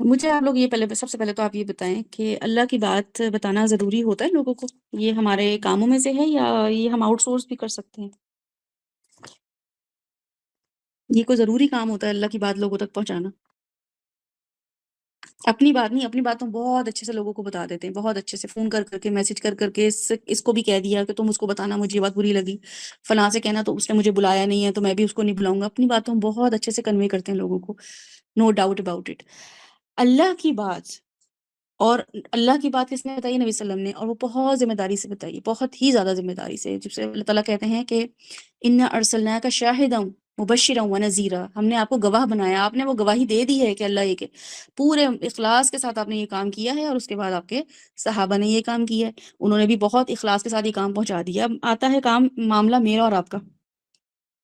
مجھے آپ لوگ یہ پہلے سب سے پہلے تو آپ یہ بتائیں کہ اللہ کی بات بتانا ضروری ہوتا ہے لوگوں کو؟ یہ ہمارے کاموں میں سے ہے یا یہ ہم آؤٹ سورس بھی کر سکتے ہیں؟ یہ کوئی ضروری کام ہوتا ہے اللہ کی بات لوگوں تک پہنچانا؟ اپنی بات نہیں، اپنی بات تو بہت اچھے سے لوگوں کو بتا دیتے ہیں، بہت اچھے سے فون کر کر کے میسج کر کر کے اس کو بھی کہہ دیا کہ تم اس کو بتانا مجھے یہ بات بری لگی، فلاں سے کہنا تو اس نے مجھے بلایا نہیں ہے تو میں بھی اس کو نہیں بلاؤں گا۔ اپنی بات تو ہم بہت اچھے سے کنوے کرتے ہیں لوگوں کو، نو ڈاؤٹ اباؤٹ اٹ۔ اللہ کی بات، اور اللہ کی بات کس نے بتائی؟ نبی صلی اللہ علیہ وسلم نے، اور وہ بہت ذمہ داری سے بتائی، بہت ہی زیادہ ذمہ داری سے، جب سے اللہ تعالیٰ کہتے ہیں کہ اِنَّا أَرْسَلْنَاكَ شَاهِدًا مُبَشِّرًا وَنَذِيرًا، ہم نے آپ کو گواہ بنایا، آپ نے وہ گواہی دے دی ہے کہ اللہ ایک ہے، پورے اخلاص کے ساتھ آپ نے یہ کام کیا ہے، اور اس کے بعد آپ کے صحابہ نے یہ کام کیا ہے، انہوں نے بھی بہت اخلاص کے ساتھ یہ کام پہنچا دیا۔ اب آتا ہے کام، معاملہ میرا اور آپ کا،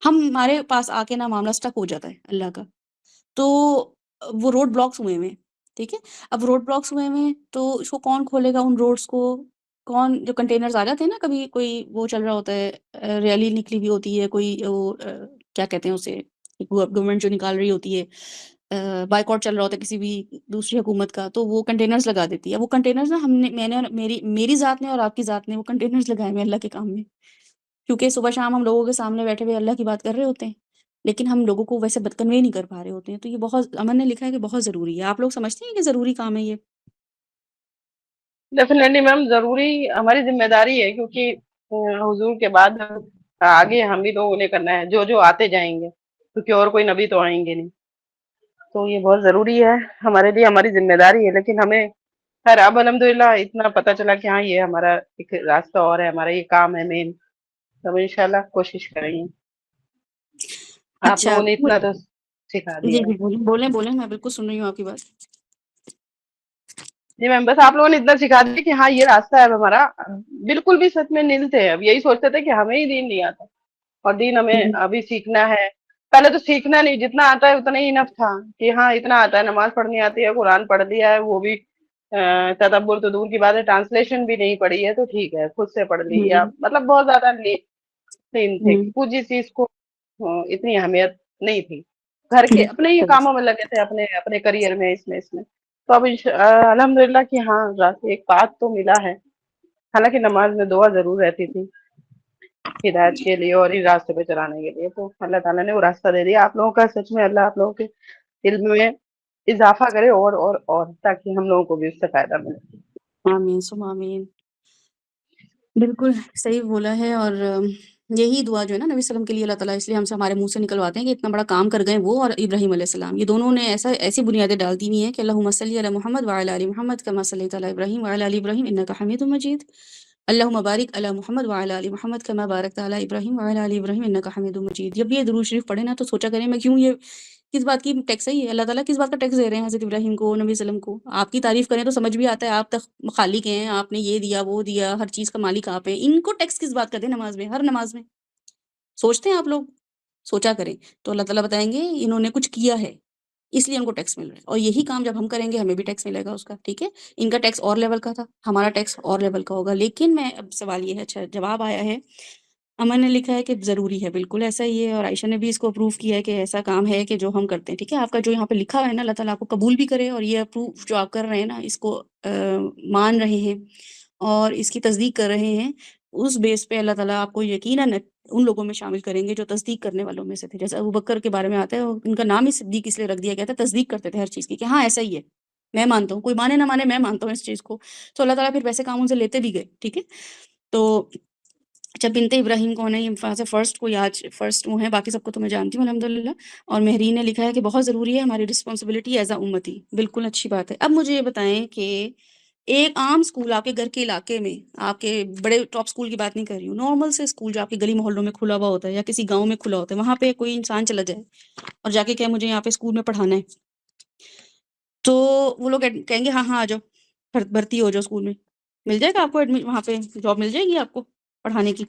ہمارے پاس آ کے نا معاملہ سٹک ہو جاتا ہے اللہ کا، تو وہ روڈ بلاکس ہوئے ہوئے ہیں، ٹھیک ہے؟ اب روڈ بلاکس ہوئے ہوئے ہیں تو اس کو کون کھولے گا؟ ان روڈز کو کون؟ جو کنٹینرز آ جاتے ہیں نا، کبھی کوئی وہ چل رہا ہوتا ہے، ریلی نکلی ہوئی ہوتی ہے، کوئی وہ کیا کہتے ہیں اسے، گورنمنٹ جو نکال رہی ہوتی ہے، بائیکاٹ چل رہا ہوتا ہے کسی بھی دوسری حکومت کا، تو وہ کنٹینرز لگا دیتی ہے۔ وہ کنٹینرز نا میں نے اور میری ذات نے اور آپ کی ذات نے وہ کنٹینرز لگائے ہوئے ہیں اللہ کے کام میں، کیونکہ صبح شام ہم لوگوں کے سامنے بیٹھے ہوئے اللہ کی بات کر رہے ہوتے ہیں، لیکن ہم لوگوں کو ویسے کنوے نہیں کر پا رہے ہوتے ہیں، تو یہ بہت، امن نے لکھا ہے کہ بہت ضروری ہے۔ آپ لوگ سمجھتے ہیں کہ ضروری کام ہے یہ؟ ڈیفینیٹلی میم ضروری ہماری ذمہ داری ہے، کیونکہ حضور کے بعد آگے ہم بھی لوگوں نے کرنا ہے، جو جو آتے جائیں گے، کیونکہ اور کوئی نبی تو آئیں گے نہیں، تو یہ بہت ضروری ہے ہمارے لیے، ہماری ذمہ داری ہے۔ لیکن ہمیں خیر اب الحمدللہ اتنا پتہ چلا کہ ہاں یہ ہمارا ایک راستہ اور ہے، ہمارا یہ کام ہے مین، ہم انشاءاللہ کوشش کریں گے۔ آپ اچھا، لوگوں نے اتنا تو سکھا جی دیا ہے۔ جی بولیں بولیں بولیں، میں بالکل سن رہی ہوں آپ کی بات۔ جی میم، بس آپ لوگوں نے اتنا سکھا دیا کہ ہاں یہ راستہ ہے اب ہمارا، بالکل بھی سچ میں نیل تھے، اب یہی سوچتے تھے کہ ہمیں ہی دین نہیں آتا، اور دین ہمیں ابھی سیکھنا ہے۔ پہلے تو سیکھنا نہیں، جتنا آتا ہے اتنا ہی انف تھا کہ ہاں اتنا آتا ہے، نماز پڑھنی آتی ہے، قرآن پڑھ لیا ہے، وہ بھی تدبر تو دور کی بات ہے، ٹرانسلیشن بھی نہیں پڑھی ہے تو ٹھیک ہے، خود سے پڑھ لی، یا مطلب بہت زیادہ نہیں تھے کہ کچھ چیز کو اتنی اہمیت نہیں تھی، گھر کے اپنے ہی کاموں میں لگے تھے، اپنے اپنے کریئر میں، اس میں تو اب الحمدللہ کہ ہاں ایک بات تو ملا ہے۔ حالانکہ نماز میں دعا ضرور رہتی تھی ہدایت کے لیے اور اس راستے پہ چلانے کے لیے، تو اللہ تعالیٰ نے وہ راستہ دے دیا آپ لوگوں کا۔ سچ میں اللہ آپ لوگوں کے علم میں اضافہ کرے، اور تاکہ ہم لوگوں کو بھی اس سے فائدہ ملے۔ آمین ثم آمین، بالکل صحیح بولا ہے۔ اور یہی دعا جو ہے نا نبی صلی اللہ علیہ وسلم کے لیے اللہ تعالیٰ اس لیے ہم سے، ہمارے منہ سے نکلواتے ہیں کہ اتنا بڑا کام کر گئے وہ اور ابراہیم علیہ السلام، یہ دونوں نے ایسی بنیادیں ڈال دی ہوئی ہیں کہ اللہم صلی علی محمد وعلی آل محمد کما صلیت علی ابراہیم وعلی آل ابراہیم انک حمید مجید، اللہم بارک علی محمد وعلی آل محمد کما بارکت علی ابراہیم وعلی آل ابراہیم انک حمید مجید۔ جب یہ درود شریف پڑھے نا تو سوچا کریں میں کیوں، یہ کس بات کی ٹیکس ہے؟ یہ اللہ تعالیٰ کس بات کا ٹیکس دے رہے ہیں حضرت ابراہیم کو، نبی صلی اللہ علیہ وسلم کو؟ آپ کی تعریف کریں تو سمجھ بھی آتا ہے، آپ تک خالق ہیں، آپ نے یہ دیا وہ دیا، ہر چیز کا مالک آپ ہیں، ان کو ٹیکس کس بات کا دیں نماز میں، ہر نماز میں؟ سوچتے ہیں آپ لوگ؟ سوچا کریں تو اللہ تعالیٰ بتائیں گے انہوں نے کچھ کیا ہے اس لیے ان کو ٹیکس مل رہا ہے، اور یہی کام جب ہم کریں گے ہمیں بھی ٹیکس ملے گا اس کا، ٹھیک ہے؟ ان کا ٹیکس اور لیول کا تھا، ہمارا ٹیکس اور لیول کا ہوگا۔ لیکن میں اب سوال یہ ہے، اچھا جواب آیا ہے، امن نے لکھا ہے کہ ضروری ہے، بالکل ایسا ہی ہے، اور عائشہ نے بھی اس کو اپروو کیا ہے کہ ایسا کام ہے کہ جو ہم کرتے ہیں، ٹھیک ہے؟ آپ کا جو یہاں پہ لکھا ہوا ہے نا، اللہ تعالیٰ آپ کو قبول بھی کرے، اور یہ اپروو جو آپ کر رہے ہیں نا، اس کو مان رہے ہیں اور اس کی تصدیق کر رہے ہیں، اس بیس پہ اللہ تعالیٰ آپ کو یقیناً ان لوگوں میں شامل کریں گے جو تصدیق کرنے والوں میں سے تھے۔ جیسے ابوبکر کے بارے میں آتا ہے، ان کا نام ہی صدیق اس لیے رکھ دیا گیا تھا، تصدیق کرتے تھے ہر چیز کی کہ ہاں ایسا ہی ہے، میں مانتا ہوں، کوئی مانے نہ مانے میں مانتا ہوں اس چیز کو۔ تو اللہ تعالیٰ پھر ویسے کام ان سے لیتے بھی گئے، ٹھیک ہے؟ تو اچھا، بنت ابراہیم کون ہے؟ یہ وہاں سے فرسٹ کوئی آج فرسٹ وہ ہیں، باقی سب کو تو میں جانتی ہوں الحمدللہ۔ اور مہرین نے لکھا ہے کہ بہت ضروری ہے ہماری رسپانسبلٹی ایز اے امتی، بالکل اچھی بات ہے۔ اب مجھے یہ بتائیں کہ ایک عام اسکول آپ کے گھر کے علاقے میں، آپ کے بڑے ٹاپ اسکول کی بات نہیں کر رہی ہوں، نارمل سے اسکول جو آپ کے گلی محلوں میں کھلا ہوا ہوتا ہے یا کسی گاؤں میں کھلا ہوتا ہے، وہاں پہ کوئی انسان چلا جائے اور جا کے کہ مجھے یہاں پہ اسکول میں پڑھانا ہے، تو وہ لوگ کہیں گے ہاں ہاں آ جاؤ، بھرتی ہو جاؤ اسکول میں، مل جائے گا آپ کو وہاں پہ جاب مل جائے گی آپ کو پڑھانے کی؟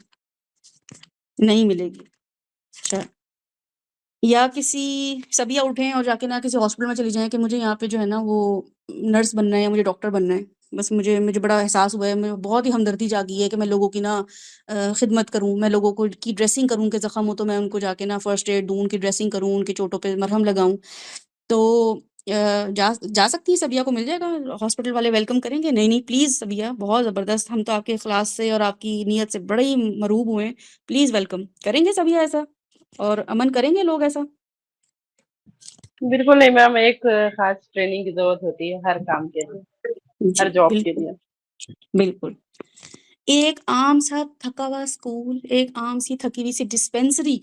نہیں ملے گی۔ اچھا، یا کسی سبیہ اٹھیں اور جا کے نہ کسی ہاسپٹل میں چلی جائیں کہ مجھے یہاں پہ جو ہے نا وہ نرس بننا ہے یا مجھے ڈاکٹر بننا ہے، بس مجھے بڑا احساس ہوا ہے، مجھے بہت ہی ہمدردی جاگی ہے کہ میں لوگوں کی نا خدمت کروں، میں لوگوں کو کی ڈریسنگ کروں، کہ زخم ہو تو میں ان کو جا کے نا فرسٹ ایڈ دوں، ان کی ڈریسنگ کروں، ان کے چوٹوں پہ مرہم لگاؤں۔ تو جا سکتی ہیں صبیہ کو مل جائے گا، ہاسپٹل والے ویلکم کریں گے؟ نہیں نہیں پلیز صبیہ، بہت زبردست، ہم تو آپ کے اخلاص سے اور آپ کی نیت سے بڑے ہی مرعوب ہوئے ہیں، پلیز ویلکم کریں گے صبیہ ایسا، اور امن کریں گے لوگ ایسا؟ بالکل نہیں میم، ایک خاص ٹریننگ کی ضرورت ہوتی ہے ہر کام کے لیے، جی ہر جاب کے بالکل لیے۔ بالکل، ایک عام سا تھکا ہوا اسکول، ایک عام سی تھکی ہوئی سی ڈسپینسری،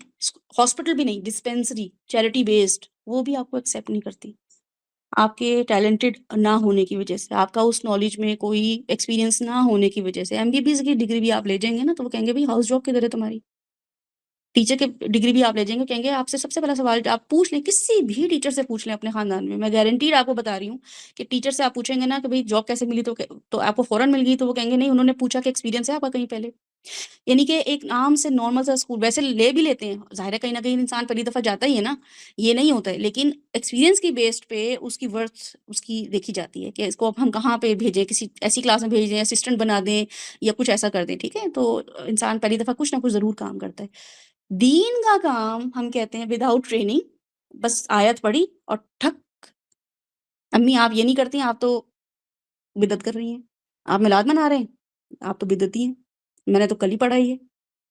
ہاسپٹل بھی نہیں، ڈسپینسری چیریٹی بیسڈ، وہ بھی آپ کو ایکسیپٹ نہیں کرتی، آپ کے ٹیلنٹڈ نہ ہونے کی وجہ سے، آپ کا اس نالج میں کوئی ایکسپیرینس نہ ہونے کی وجہ سے۔ MBBS کی ڈگری بھی آپ لے جائیں گے نا تو وہ کہیں گے بھائی ہاؤس جاب کدھر ہے تمہاری؟ ٹیچر کی ڈگری بھی آپ لے جائیں گے، کہیں گے آپ سے سب سے پہلا سوال آپ پوچھ لیں، کسی بھی ٹیچر سے پوچھ لیں اپنے خاندان میں گارنٹیڈ آپ کو بتا رہی ہوں کہ ٹیچر سے آپ پوچھیں گے نا کہ بھائی جاب کیسے ملی، تو آپ کو فوراً مل گئی، تو وہ کہیں گے نہیں انہوں نے پوچھا کہ ایکسپیرینس ہے آپ کا کہیں پہلے؟ یعنی کہ ایک عام سے نارمل سا اسکول ویسے لے بھی لیتے ہیں، ظاہر ہے کہیں نہ کہیں انسان پہلی دفعہ جاتا ہی ہے نا، یہ نہیں ہوتا ہے، لیکن ایکسپیرینس کی بیسڈ پہ اس کی ورتھ اس کی دیکھی جاتی ہے کہ اس کو اب ہم کہاں پہ بھیجیں، کسی ایسی کلاس میں بھیج دیں، اسسٹنٹ بنا دیں یا کچھ ایسا کر دیں، ٹھیک ہے؟ تو انسان پہلی دفعہ کچھ نہ کچھ ضرور کام کرتا ہے۔ دین کا کام ہم کہتے ہیں وداؤٹ ٹریننگ، بس آیت پڑھی اور ٹھک، امی آپ یہ نہیں کرتی ہیں، آپ تو بدعت کر رہی ہیں، آپ میلاد منا رہے ہیں، آپ تو بدعتی ہیں، میں نے تو کل ہی پڑھائی ہے،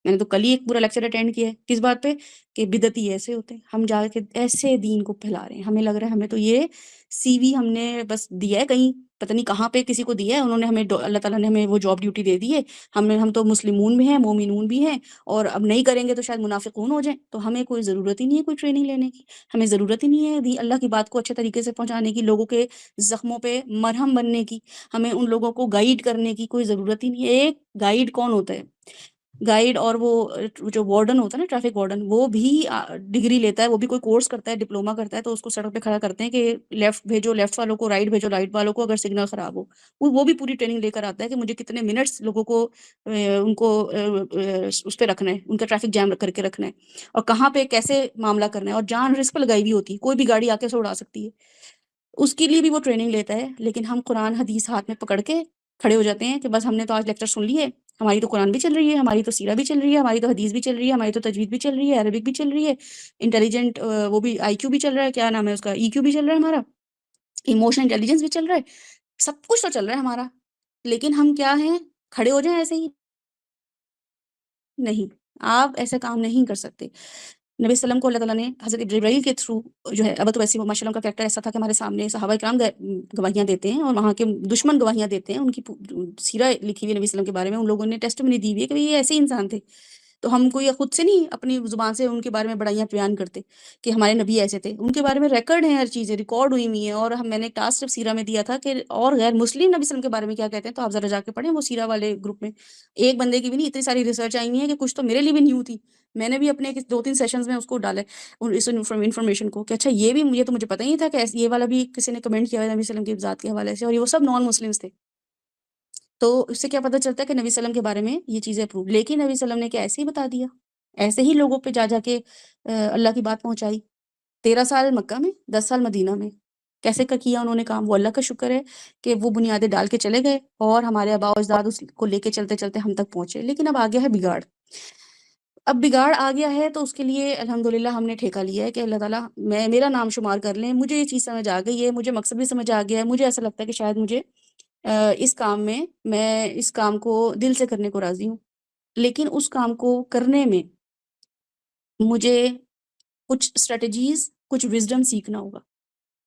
میں نے تو کل ہی ایک پورا لیکچر اٹینڈ کیا ہے، کس بات پہ؟ کہ بدعتی ایسے ہوتے ہیں، ہم جا کے ایسے دین کو پھیلا رہے ہیں، ہمیں لگ رہا ہے ہمیں تو یہ سی وی ہم نے بس دیا ہے کہیں، پتہ نہیں کہاں پہ کسی کو دیا ہے، انہوں نے ہمیں اللہ تعالیٰ نے ہمیں وہ جاب ڈیوٹی دے دی ہے، ہم تو مسلمون بھی ہیں، مومنون بھی ہیں، اور اب نہیں کریں گے تو شاید منافقون ہو جائیں، تو ہمیں کوئی ضرورت ہی نہیں ہے کوئی ٹریننگ لینے کی، ہمیں ضرورت ہی نہیں ہے اللہ کی بات کو اچھے طریقے سے پہنچانے کی، لوگوں کے زخموں پہ مرہم بننے کی، ہمیں ان لوگوں کو گائیڈ کرنے کی کوئی ضرورت ہی نہیں ہے۔ ایک گائیڈ کون ہوتا ہے؟ گائیڈ اور وہ جو وارڈن ہوتا ہے نا، ٹریفک وارڈن، وہ بھی ڈگری لیتا ہے، وہ بھی کوئی کورس کرتا ہے، ڈپلوما کرتا ہے، تو اس کو سڑک پہ کھڑا کرتے ہیں کہ لیفٹ بھیجو لیفٹ والوں کو، رائٹ بھیجو رائٹ والوں کو، اگر سگنل خراب ہو، وہ بھی پوری ٹریننگ لے کر آتا ہے کہ مجھے کتنے منٹس لوگوں کو ان کو اس پہ رکھنا ہے، ان کا ٹریفک جام کر کے رکھنا ہے، اور کہاں پہ کیسے معاملہ کرنا ہے، اور جان رسک پہ لگائی ہوئی ہوتی ہے، کوئی بھی گاڑی آ کے اسے اڑا سکتی ہے، اس کے لیے بھی وہ ٹریننگ لیتا ہے۔ لیکن ہم قرآن حدیث ہاتھ میں پکڑ کے کھڑے ہو جاتے ہیں کہ بس ہم نے تو آج لیکچر سن لیے، ہماری تو قرآن بھی چل رہی ہے، ہماری تو سیرہ بھی چل رہی ہے، ہماری تو حدیث بھی چل رہی ہے، ہماری تو تجوید بھی چل رہی ہے، عربک بھی چل رہی ہے، انٹیلیجنٹ وہ بھی IQ بھی چل رہا ہے، کیا نام ہے اس کا، EQ بھی چل رہا ہے ہمارا، ایموشنل انٹیلیجنس بھی چل رہا ہے، سب کچھ تو چل رہا ہے ہمارا، لیکن ہم کیا ہیں، کھڑے ہو جائیں ایسے ہی؟ نہیں، آپ ایسے کام نہیں کر سکتے۔ نبی صلی اللہ علیہ وسلم کو اللہ تعالیٰ نے حضرت جبرائیل کے تھرو جو ہے، ابو ویسی ماشاء اللہ کا کریکٹر ایسا تھا کہ ہمارے سامنے صحابہ کرام گواہیاں دیتے ہیں، اور وہاں کے دشمن گواہیاں دیتے ہیں، ان کی سیرہ لکھی ہوئی نبی صلی اللہ علیہ وسلم کے بارے میں، ان لوگوں نے ٹیسٹمنی دی ہوئی ہے کہ یہ ایسے انسان تھے، تو ہم کوئی خود سے نہیں اپنی زبان سے ان کے بارے میں بڑائیاں بیان کرتے کہ ہمارے نبی ایسے تھے، ان کے بارے میں ریکارڈ ہیں، ہر چیزیں ریکارڈ ہوئی ہوئی ہیں، اور میں نے ٹاسک جب سیرہ میں دیا تھا کہ اور غیر مسلم نبی صلی اللہ علیہ وسلم کے بارے میں کیا کہتے ہیں، تو آپ ذرا جا کے پڑھیں وہ سیرہ والے گروپ میں، ایک بندے کی بھی نہیں، اتنی ساری ریسرچ آئی ہوئی ہے کہ کچھ تو میرے لیے بھی نیو تھی، میں نے بھی اپنے 2-3 سیشنز میں اس کو ڈالا اس انفارمیشن کو کہ اچھا یہ بھی مجھے پتہ ہی نہیں تھا کہ یہ والا بھی کسی نے کمنٹ کیا ہے نبی صلی اللہ علیہ وسلم کی ذات کے حوالے سے، اور یہ وہ سب نان مسلمس تھے، تو اس سے کیا پتہ چلتا ہے کہ نبی صلی اللہ علیہ وسلم کے بارے میں یہ چیزیں اپروو، لیکن نبی صلی اللہ علیہ وسلم نے کیا ایسے ہی بتا دیا، ایسے ہی لوگوں پہ جا جا کے اللہ کی بات پہنچائی، 13 سال مکہ میں، 10 سال مدینہ میں، کیسے کا کیا انہوں نے کام؟ وہ اللہ کا شکر ہے کہ وہ بنیادیں ڈال کے چلے گئے، اور ہمارے آباء و اجداد اس کو لے کے چلتے چلتے ہم تک پہنچے، لیکن اب آ گیا ہے بگاڑ، اب بگاڑ آ گیا ہے، تو اس کے لیے الحمدللہ ہم نے ٹھیکہ لیا ہے کہ اللہ تعالیٰ میرا نام شمار کر لیں، مجھے یہ چیز سمجھ آ گئی ہے، مجھے مقصد بھی سمجھ آ گیا ہے، مجھے ایسا لگتا ہے کہ شاید مجھے اس کام میں اس کام کو دل سے کرنے کو راضی ہوں، لیکن اس کام کو کرنے میں مجھے کچھ اسٹریٹجیز، کچھ وزڈم سیکھنا ہوگا،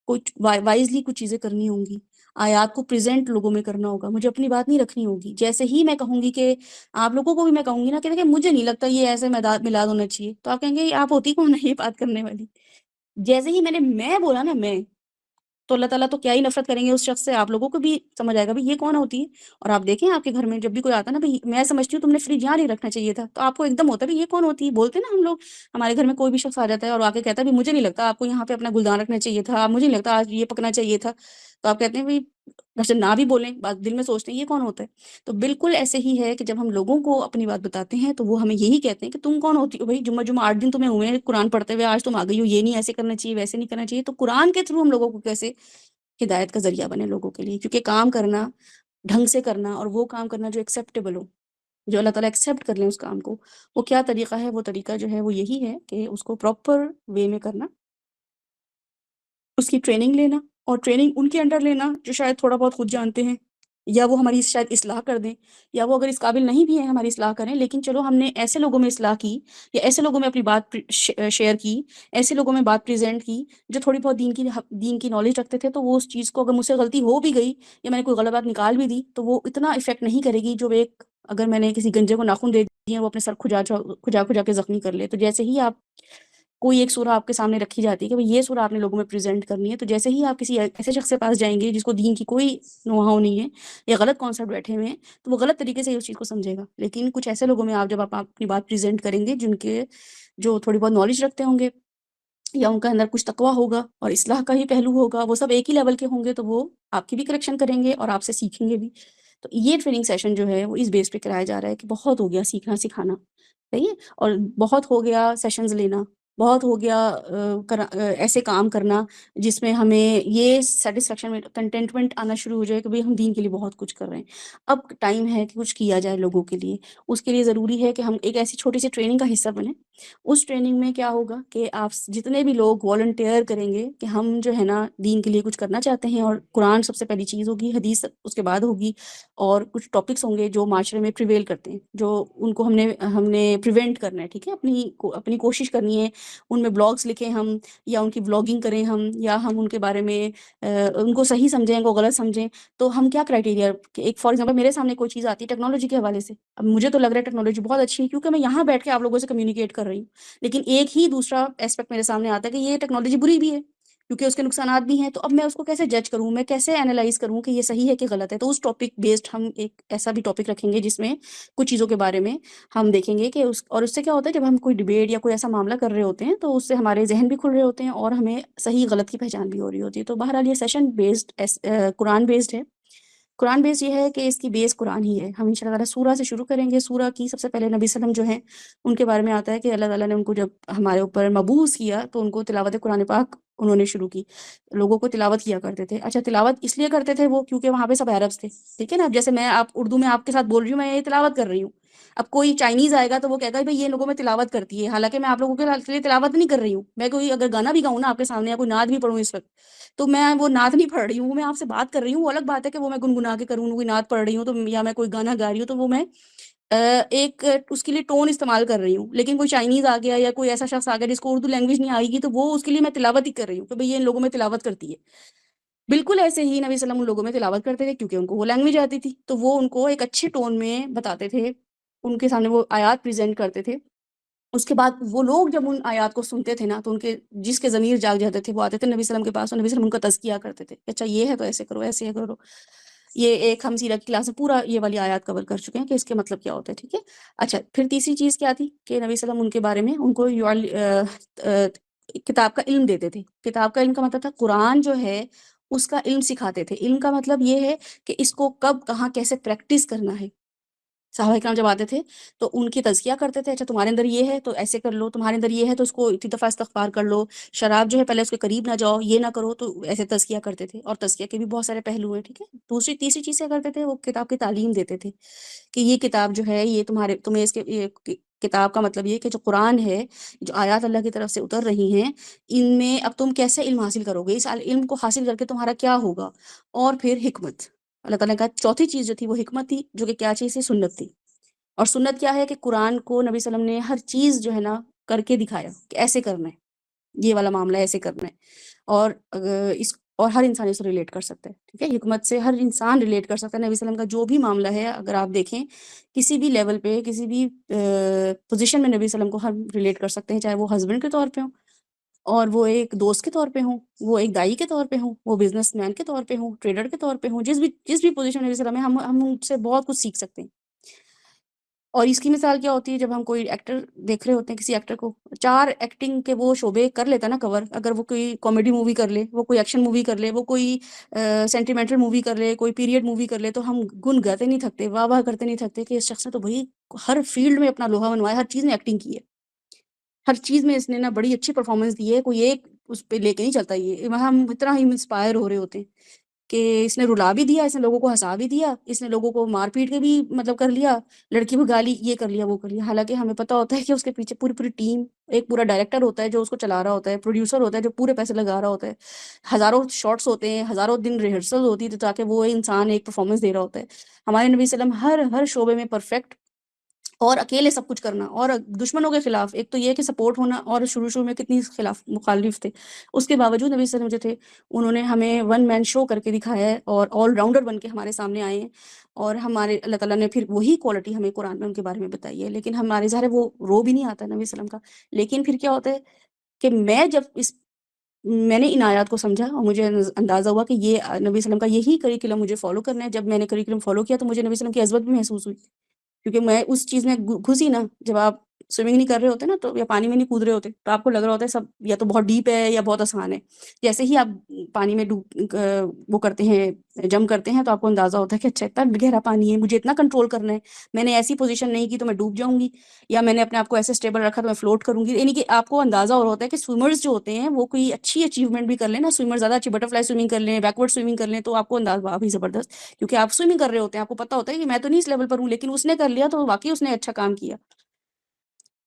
کچھ وائزلی کچھ چیزیں کرنی ہوں گی، آیات کو پریزنٹ لوگوں میں کرنا ہوگا، مجھے اپنی بات نہیں رکھنی ہوگی، جیسے ہی میں کہوں گی کہ آپ لوگوں کو بھی میں کہوں گی نا کہ دیکھیں مجھے نہیں لگتا یہ ایسے میلاد ہونا چاہیے، تو آپ کہیں گے آپ ہوتی کون ہے یہ بات کرنے والی؟ جیسے ہی میں بولا نا، میں تو اللہ تعالیٰ تو کیا ہی نفرت کریں گے اس شخص سے، آپ لوگوں کو بھی سمجھ آئے گا بھی یہ کون ہوتی ہے، اور آپ دیکھیں آپ کے گھر میں جب بھی کوئی آتا ہے نا، بھائی میں سمجھتی ہوں تم نے فریج یہاں نہیں رکھنا چاہیے تھا، تو آپ کو ایک دم ہوتا ہے بھی یہ کون ہوتی ہے، بولتے نا ہم لوگ، ہمارے گھر میں کوئی بھی شخص آ جاتا ہے اور آ کے کہتا ہے بھی مجھے نہیں لگتا آپ کو یہاں پہ اپنا گلدان رکھنا چاہیے تھا، مجھے نہیں لگتا آج یہ پکنا چاہیے تھا، تو آپ کہتے ہیں بھائی ویسے نہ بھی بولیں، بات دل میں سوچتے ہیں یہ کون ہوتا ہے، تو بالکل ایسے ہی ہے کہ جب ہم لوگوں کو اپنی بات بتاتے ہیں تو وہ ہمیں یہی کہتے ہیں کہ تم کون ہوتی ہو بھائی، جمعہ 8 دن تمہیں ہوئے ہیں قرآن پڑھتے ہوئے، آج تم آ گئی ہو، یہ نہیں ایسے کرنا چاہیے، ویسے نہیں کرنا چاہیے، تو قرآن کے تھرو ہم لوگوں کو کیسے ہدایت کا ذریعہ بنے لوگوں کے لیے، کیونکہ کام کرنا ڈھنگ سے کرنا، اور وہ کام کرنا جو ایکسیپٹیبل ہو، جو اللہ تعالیٰ ایکسیپٹ کر لیں اس کام کو، وہ کیا طریقہ ہے؟ وہ طریقہ جو ہے وہ یہی ہے کہ اس کو پراپر وے میں کرنا، اس کی ٹریننگ لینا، اور ٹریننگ ان کے انڈر لینا جو شاید تھوڑا بہت خود جانتے ہیں، یا وہ ہماری شاید اصلاح کر دیں، یا وہ اگر اس قابل نہیں بھی ہیں ہماری اصلاح کریں، لیکن چلو ہم نے ایسے لوگوں میں اصلاح کی، یا ایسے لوگوں میں اپنی بات شیئر کی، ایسے لوگوں میں بات پریزنٹ کی جو تھوڑی بہت دین کی نالج رکھتے تھے، تو وہ اس چیز کو اگر مجھ سے غلطی ہو بھی گئی یا میں نے کوئی غلط بات نکال بھی دی تو وہ اتنا افیکٹ نہیں کرے گی جو ایک اگر میں نے کسی گنجے کو ناخن دے دیے وہ اپنے سر کھجا کے زخمی کر لے۔ تو جیسے ہی آپ کوئی ایک سورہ آپ کے سامنے رکھی جاتی ہے کہ یہ سورہ آپ نے لوگوں میں پریزنٹ کرنی ہے، تو جیسے ہی آپ کسی ایسے شخص کے پاس جائیں گے جس کو دین کی کوئی نوحہ نہیں ہے یا غلط کانسیپٹ بیٹھے ہوئے ہیں، تو وہ غلط طریقے سے ہی اس چیز کو سمجھے گا۔ لیکن کچھ ایسے لوگوں میں جب آپ اپنی بات پریزنٹ کریں گے جو تھوڑی بہت نالج رکھتے ہوں گے، یا ان کا اندر کچھ تقویٰ ہوگا اور اصلاح کا ہی پہلو ہوگا، وہ سب ایک ہی لیول کے ہوں گے، تو وہ آپ کی بھی کریکشن کریں گے اور آپ سے سیکھیں گے بھی۔ تو یہ ٹریننگ سیشن جو ہے وہ اس بیس پہ کرایا جا رہا ہے کہ بہت ہو گیا سیکھنا سکھانا، صحیح ہے، اور بہت ہو گیا سیشنز لینا، بہت ہو گیا ایسے کام کرنا جس میں ہمیں یہ سیٹسفیکشن کنٹینٹمنٹ آنا شروع ہو جائے کہ بھئی ہم دین کے لیے بہت کچھ کر رہے ہیں۔ اب ٹائم ہے کہ کچھ کیا جائے لوگوں کے لیے، اس کے لیے ضروری ہے کہ ہم ایک ایسی چھوٹی سی ٹریننگ کا حصہ بنیں۔ اس ٹریننگ میں کیا ہوگا کہ آپ جتنے بھی لوگ والنٹیئر کریں گے کہ ہم جو ہے نا دین کے لیے کچھ کرنا چاہتے ہیں، اور قرآن سب سے پہلی چیز ہوگی، حدیث اس کے بعد ہوگی، اور کچھ ٹاپکس ہوں گے جو معاشرے میں پریویل کرتے ہیں، جو ان کو ہم نے پریونٹ کرنا ہے، ٹھیک ہے، اپنی کوشش کرنی ہے ان میں بلاگس لکھیں ہم، یا ان کی بلاگنگ کریں ہم، یا ہم ان کے بارے میں ان کو صحیح سمجھیں، ان کو غلط سمجھیں۔ تو ہم کیا کرائٹیریا کہ ایک فار ایگزامپل میرے سامنے کوئی چیز آتی ہے ٹیکنالوجی کے حوالے سے، اب مجھے تو لگ رہا ہے ٹیکنالوجی بہت اچھی ہے کیونکہ میں یہاں بیٹھ کے آپ لوگوں سے کمیونیکیٹ کر رہی ہوں، لیکن ایک ہی دوسرا ایسپیکٹ میرے سامنے آتا ہے کہ یہ ٹیکنالوجی بری بھی ہے کیونکہ اس کے نقصانات بھی ہیں۔ تو اب میں اس کو کیسے جج کروں، میں کیسے اینالائز کروں کہ یہ صحیح ہے کہ غلط ہے؟ تو اس ٹاپک بیسڈ ہم ایک ایسا بھی ٹاپک رکھیں گے جس میں کچھ چیزوں کے بارے میں ہم دیکھیں گے کہ اور اس سے کیا ہوتا ہے جب ہم کوئی ڈبیٹ یا کوئی ایسا معاملہ کر رہے ہوتے ہیں تو اس سے ہمارے ذہن بھی کھل رہے ہوتے ہیں اور ہمیں صحیح غلط کی پہچان بھی ہو رہی ہوتی ہے۔ تو بہرحال یہ سیشن بیسڈ قرآن بیسڈ ہے۔ قرآن بیس یہ ہے کہ اس کی بیس قرآن ہی ہے۔ ہم ان شاء اللہ تعالیٰ سورہ سے شروع کریں گے۔ سورہ کی سب سے پہلے نبی صلی اللہ علیہ وسلم جو ہیں ان کے بارے میں آتا ہے کہ اللہ تعالیٰ نے ان کو جب ہمارے اوپر مبعوث کیا تو ان کو تلاوت قرآن پاک انہوں نے شروع کی، لوگوں کو تلاوت کیا کرتے تھے۔ اچھا، تلاوت اس لیے کرتے تھے وہ کیونکہ وہاں پہ سب عربس تھے، ٹھیک ہے نا۔ اب جیسے میں آپ اردو میں آپ کے ساتھ بول رہی ہوں، میں یہ تلاوت کر رہی ہوں، اب کوئی چائنیز آئے گا تو وہ کہے گا بھائی یہ لوگوں میں تلاوت کرتی ہے، حالانکہ میں آپ لوگوں کے لیے تلاوت نہیں کر رہی ہوں۔ میں کوئی اگر گانا بھی گاؤں نا آپ کے سامنے یا کوئی نعت بھی پڑھوں اس وقت، تو میں وہ نعت نہیں پڑھ رہی ہوں، میں آپ سے بات کر رہی ہوں۔ وہ الگ بات ہے کہ وہ میں گنگنا کے کروں، کوئی نعت پڑھ رہی ہوں تو یا میں کوئی گانا گا رہی ہوں تو وہ میں ایک اس کے لیے ٹون استعمال کر رہی ہوں۔ لیکن کوئی چائنیز آ گیا یا کوئی ایسا شخص آ گیا جس کو اردو لینگویج نہیں آئے گی تو وہ اس کے لیے میں تلاوت ہی کر رہی ہوں کہ بھئی یہ ان لوگوں میں تلاوت کرتی ہے۔ بالکل ایسے ہی نبی صلی اللہ علیہ وسلم ان لوگوں میں تلاوت کرتے تھے کیونکہ ان کو وہ لینگویج آتی تھی، تو وہ ان کو ایک اچھے ٹون میں بتاتے تھے، ان کے سامنے وہ آیات پریزنٹ کرتے تھے۔ اس کے بعد وہ لوگ جب ان آیات کو سنتے تھے نا تو ان کے جس کے ضمیر جاگ جاتے تھے وہ آتے تھے نبی صلی اللہ علیہ وسلم کے پاس، اور نبی صلی اللہ علیہ وسلم ان کا تزکیہ کرتے تھے کہ اچھا یہ ہے تو ایسے کرو، ایسے کرو۔ یہ ایک ہم سیرت کی کلاس میں پورا یہ والی آیات کور کر چکے ہیں کہ اس کے مطلب کیا ہوتا ہے، ٹھیک ہے۔ اچھا، پھر تیسری چیز کیا تھی کہ نبی صلی اللہ علیہ وسلم ان کے بارے میں ان کو کتاب کا علم دیتے تھے۔ کتاب کا علم کا مطلب تھا قرآن جو ہے اس کا علم سکھاتے تھے۔ علم کا مطلب یہ ہے کہ اس کو کب کہاں کیسے پریکٹس کرنا ہے۔ صحابہ کرام جب آتے تھے تو ان کی تزکیہ کرتے تھے، اچھا تمہارے اندر یہ ہے تو ایسے کر لو، تمہارے اندر یہ ہے تو اس کو اتنی دفعہ استغفار کر لو، شراب جو ہے پہلے اس کے قریب نہ جاؤ، یہ نہ کرو، تو ایسے تزکیہ کرتے تھے۔ اور تزکیہ کے بھی بہت سارے پہلو ہیں، ٹھیک ہے۔ تیسری چیز کیا کرتے تھے، وہ کتاب کی تعلیم دیتے تھے کہ یہ کتاب جو ہے یہ تمہیں اس کے کتاب کا مطلب یہ کہ جو قرآن ہے، جو آیات اللہ کی طرف سے اتر رہی ہیں، ان میں اب تم کیسے علم حاصل کرو گے، اس علم کو حاصل کر کے تمہارا کیا ہوگا۔ اور پھر حکمت، اللہ تعالیٰ نے کہا چوتھی چیز جو تھی وہ حکمت تھی، جو کہ کیا چیز تھی، سنت تھی۔ اور سنت کیا ہے کہ قرآن کو نبی صلی اللہ علیہ وسلم نے ہر چیز جو ہے نا کر کے دکھایا کہ ایسے کرنا ہے، یہ والا معاملہ ایسے کرنا ہے، اور اور ہر انسان اس سے ریلیٹ کر سکتا ہے، ٹھیک ہے۔ حکمت سے ہر انسان ریلیٹ کر سکتا ہے۔ نبی صلی اللہ علیہ وسلم کا جو بھی معاملہ ہے اگر آپ دیکھیں کسی بھی لیول پہ، کسی بھی پوزیشن میں نبی صلی اللہ علیہ وسلم کو ہم ریلیٹ کر سکتے ہیں، چاہے وہ ہسبینڈ کے طور پہ ہوں، اور وہ ایک دوست کے طور پہ ہوں، وہ ایک دائی کے طور پہ ہوں، وہ بزنس مین کے طور پہ ہوں، ٹریڈر کے طور پہ ہوں، جس بھی پوزیشن میں نبی صلی اللہ علیہ وسلم ہے ہم ان سے بہت کچھ سیکھ سکتے ہیں۔ اور اس کی مثال کیا ہوتی ہے، جب ہم کوئی ایکٹر دیکھ رہے ہوتے ہیں، کسی ایکٹر کو 4 ایکٹنگ کے وہ شعبے کر لیتا نا کور، اگر وہ کوئی کامیڈی مووی کر لے، وہ کوئی ایکشن مووی کر لے، وہ کوئی سینٹیمنٹل مووی کر لے، کوئی پیریڈ مووی کر لے، تو ہم گاتے نہیں تھکتے، واہ واہ کرتے نہیں تھکتے کہ اس شخص نے تو بھائی ہر فیلڈ میں اپنا لوہا منوایا، ہر چیز میں ایکٹنگ کی ہے، ہر چیز میں اس نے نا بڑی اچھی پرفارمنس دی ہے، کوئی ایک اس پہ لے کے نہیں چلتا۔ یہ ہم اتنا ہی انسپائر ہو رہے ہوتے ہیں کہ اس نے رلا بھی دیا، اس نے لوگوں کو ہنسا بھی دیا، اس نے لوگوں کو مار پیٹ کے بھی مطلب کر لیا، لڑکی بھگا لی، یہ کر لیا وہ کر لیا، حالانکہ ہمیں پتہ ہوتا ہے کہ اس کے پیچھے پوری پوری ٹیم، ایک پورا ڈائریکٹر ہوتا ہے جو اس کو چلا رہا ہوتا ہے، پروڈیوسر ہوتا ہے جو پورے پیسے لگا رہا ہوتا ہے، ہزاروں شارٹس ہوتے ہیں، ہزاروں دن ریہرسل ہوتی ہے تاکہ وہ انسان ایک پرفارمنس دے رہا ہوتا ہے۔ ہمارے نبی صلی اللہ علیہ وسلم ہر شعبے میں پرفیکٹ، اور اکیلے سب کچھ کرنا، اور دشمنوں کے خلاف ایک تو یہ کہ سپورٹ ہونا، اور شروع میں کتنی خلاف مخالف تھے، اس کے باوجود نبی صلی اللہ علیہ وسلم جو تھے انہوں نے ہمیں ون مین شو کر کے دکھایا ہے، اور آل راؤنڈر بن کے ہمارے سامنے آئے ہیں، اور ہمارے اللہ تعالیٰ نے پھر وہی کوالٹی ہمیں قرآن میں ان کے بارے میں بتائی ہے۔ لیکن ہمارے ظاہر ہے وہ رو بھی نہیں آتا نبی صلی اللہ علیہ وسلم کا، لیکن پھر کیا ہوتا ہے کہ میں نے ان آیات کو سمجھا، اور مجھے اندازہ ہوا کہ یہ نبی صلی اللہ علیہ وسلم کا یہی کریکولم مجھے فالو کرنا ہے۔ جب میں نے کریکولم فالو کیا تو مجھے نبی صلی اللہ علیہ وسلم کی عظمت بھی محسوس ہوئی، کیونکہ میں اس چیز میں گھسی نا، جب آپ سوئمنگ نہیں کر رہے ہوتے نا تو، یا پانی میں نہیں کود رہے ہوتے تو آپ کو لگ رہا ہوتا ہے سب یا تو بہت ڈیپ ہے یا بہت آسان ہے۔ جیسے ہی آپ پانی میں وہ کرتے ہیں، جم کرتے ہیں، تو آپ کو اندازہ ہوتا ہے کہ اچھا اتنا گہرا پانی ہے، مجھے اتنا کنٹرول کرنا ہے، میں نے ایسی پوزیشن نہیں کی تو میں ڈوب جاؤں گی، یا میں نے اپنے آپ کو ایسے اسٹیبل رکھا تو میں فلوٹ کروں گی۔ یعنی کہ آپ کو اندازہ اور ہوتا ہے کہ سوئمرز جو ہوتے ہیں وہ کوئی اچھی اچیومنٹ بھی کر لیں نا، سوئمر زیادہ اچھی بٹر فلائی سوئمنگ کر لیں، بیکورڈ سوئمنگ کر لیں، تو آپ کو اندازہ بھی زبردست، کیونکہ آپ سوئمنگ کر رہے ہوتے ہیں، آپ کو پتہ ہوتا ہے کہ میں تو نہیں اس لیول پر ہوں، لیکن اس نے کر لیا تو واقعی اس نے اچھا کام کیا۔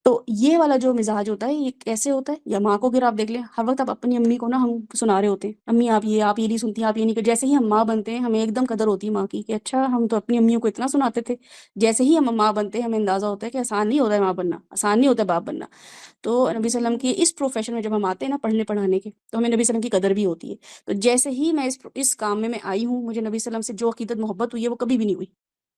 تو یہ والا جو مزاج ہوتا ہے یہ کیسے ہوتا ہے، یا ماں کو اگر آپ دیکھ لیں، ہر وقت آپ اپنی امی کو نا ہم سنا رہے ہوتے ہیں، امی آپ یہ نہیں سنتی، آپ یہ نہیں کر، جیسے ہی ہم ماں بنتے ہیں ہمیں ایک دم قدر ہوتی ہے ماں کی، کہ اچھا ہم تو اپنی امیوں کو اتنا سناتے تھے، جیسے ہی ہم ماں بنتے ہیں ہمیں اندازہ ہوتا ہے کہ آسان نہیں ہوتا ہے ماں بننا، آسان نہیں ہوتا ہے باپ بننا۔ تو نبی صلی اللہ علیہ وسلم کی اس پروفیشن میں جب ہم آتے ہیں نا پڑھنے پڑھانے کے، تو ہمیں نبی صلی اللہ علیہ وسلم کی قدر بھی ہوتی ہے۔ تو جیسے ہی میں اس کام میں آئی ہوں، مجھے نبی صلی اللہ علیہ وسلم سے جو عقیدت محبت ہوئی ہے وہ کبھی بھی نہیں ہوئی۔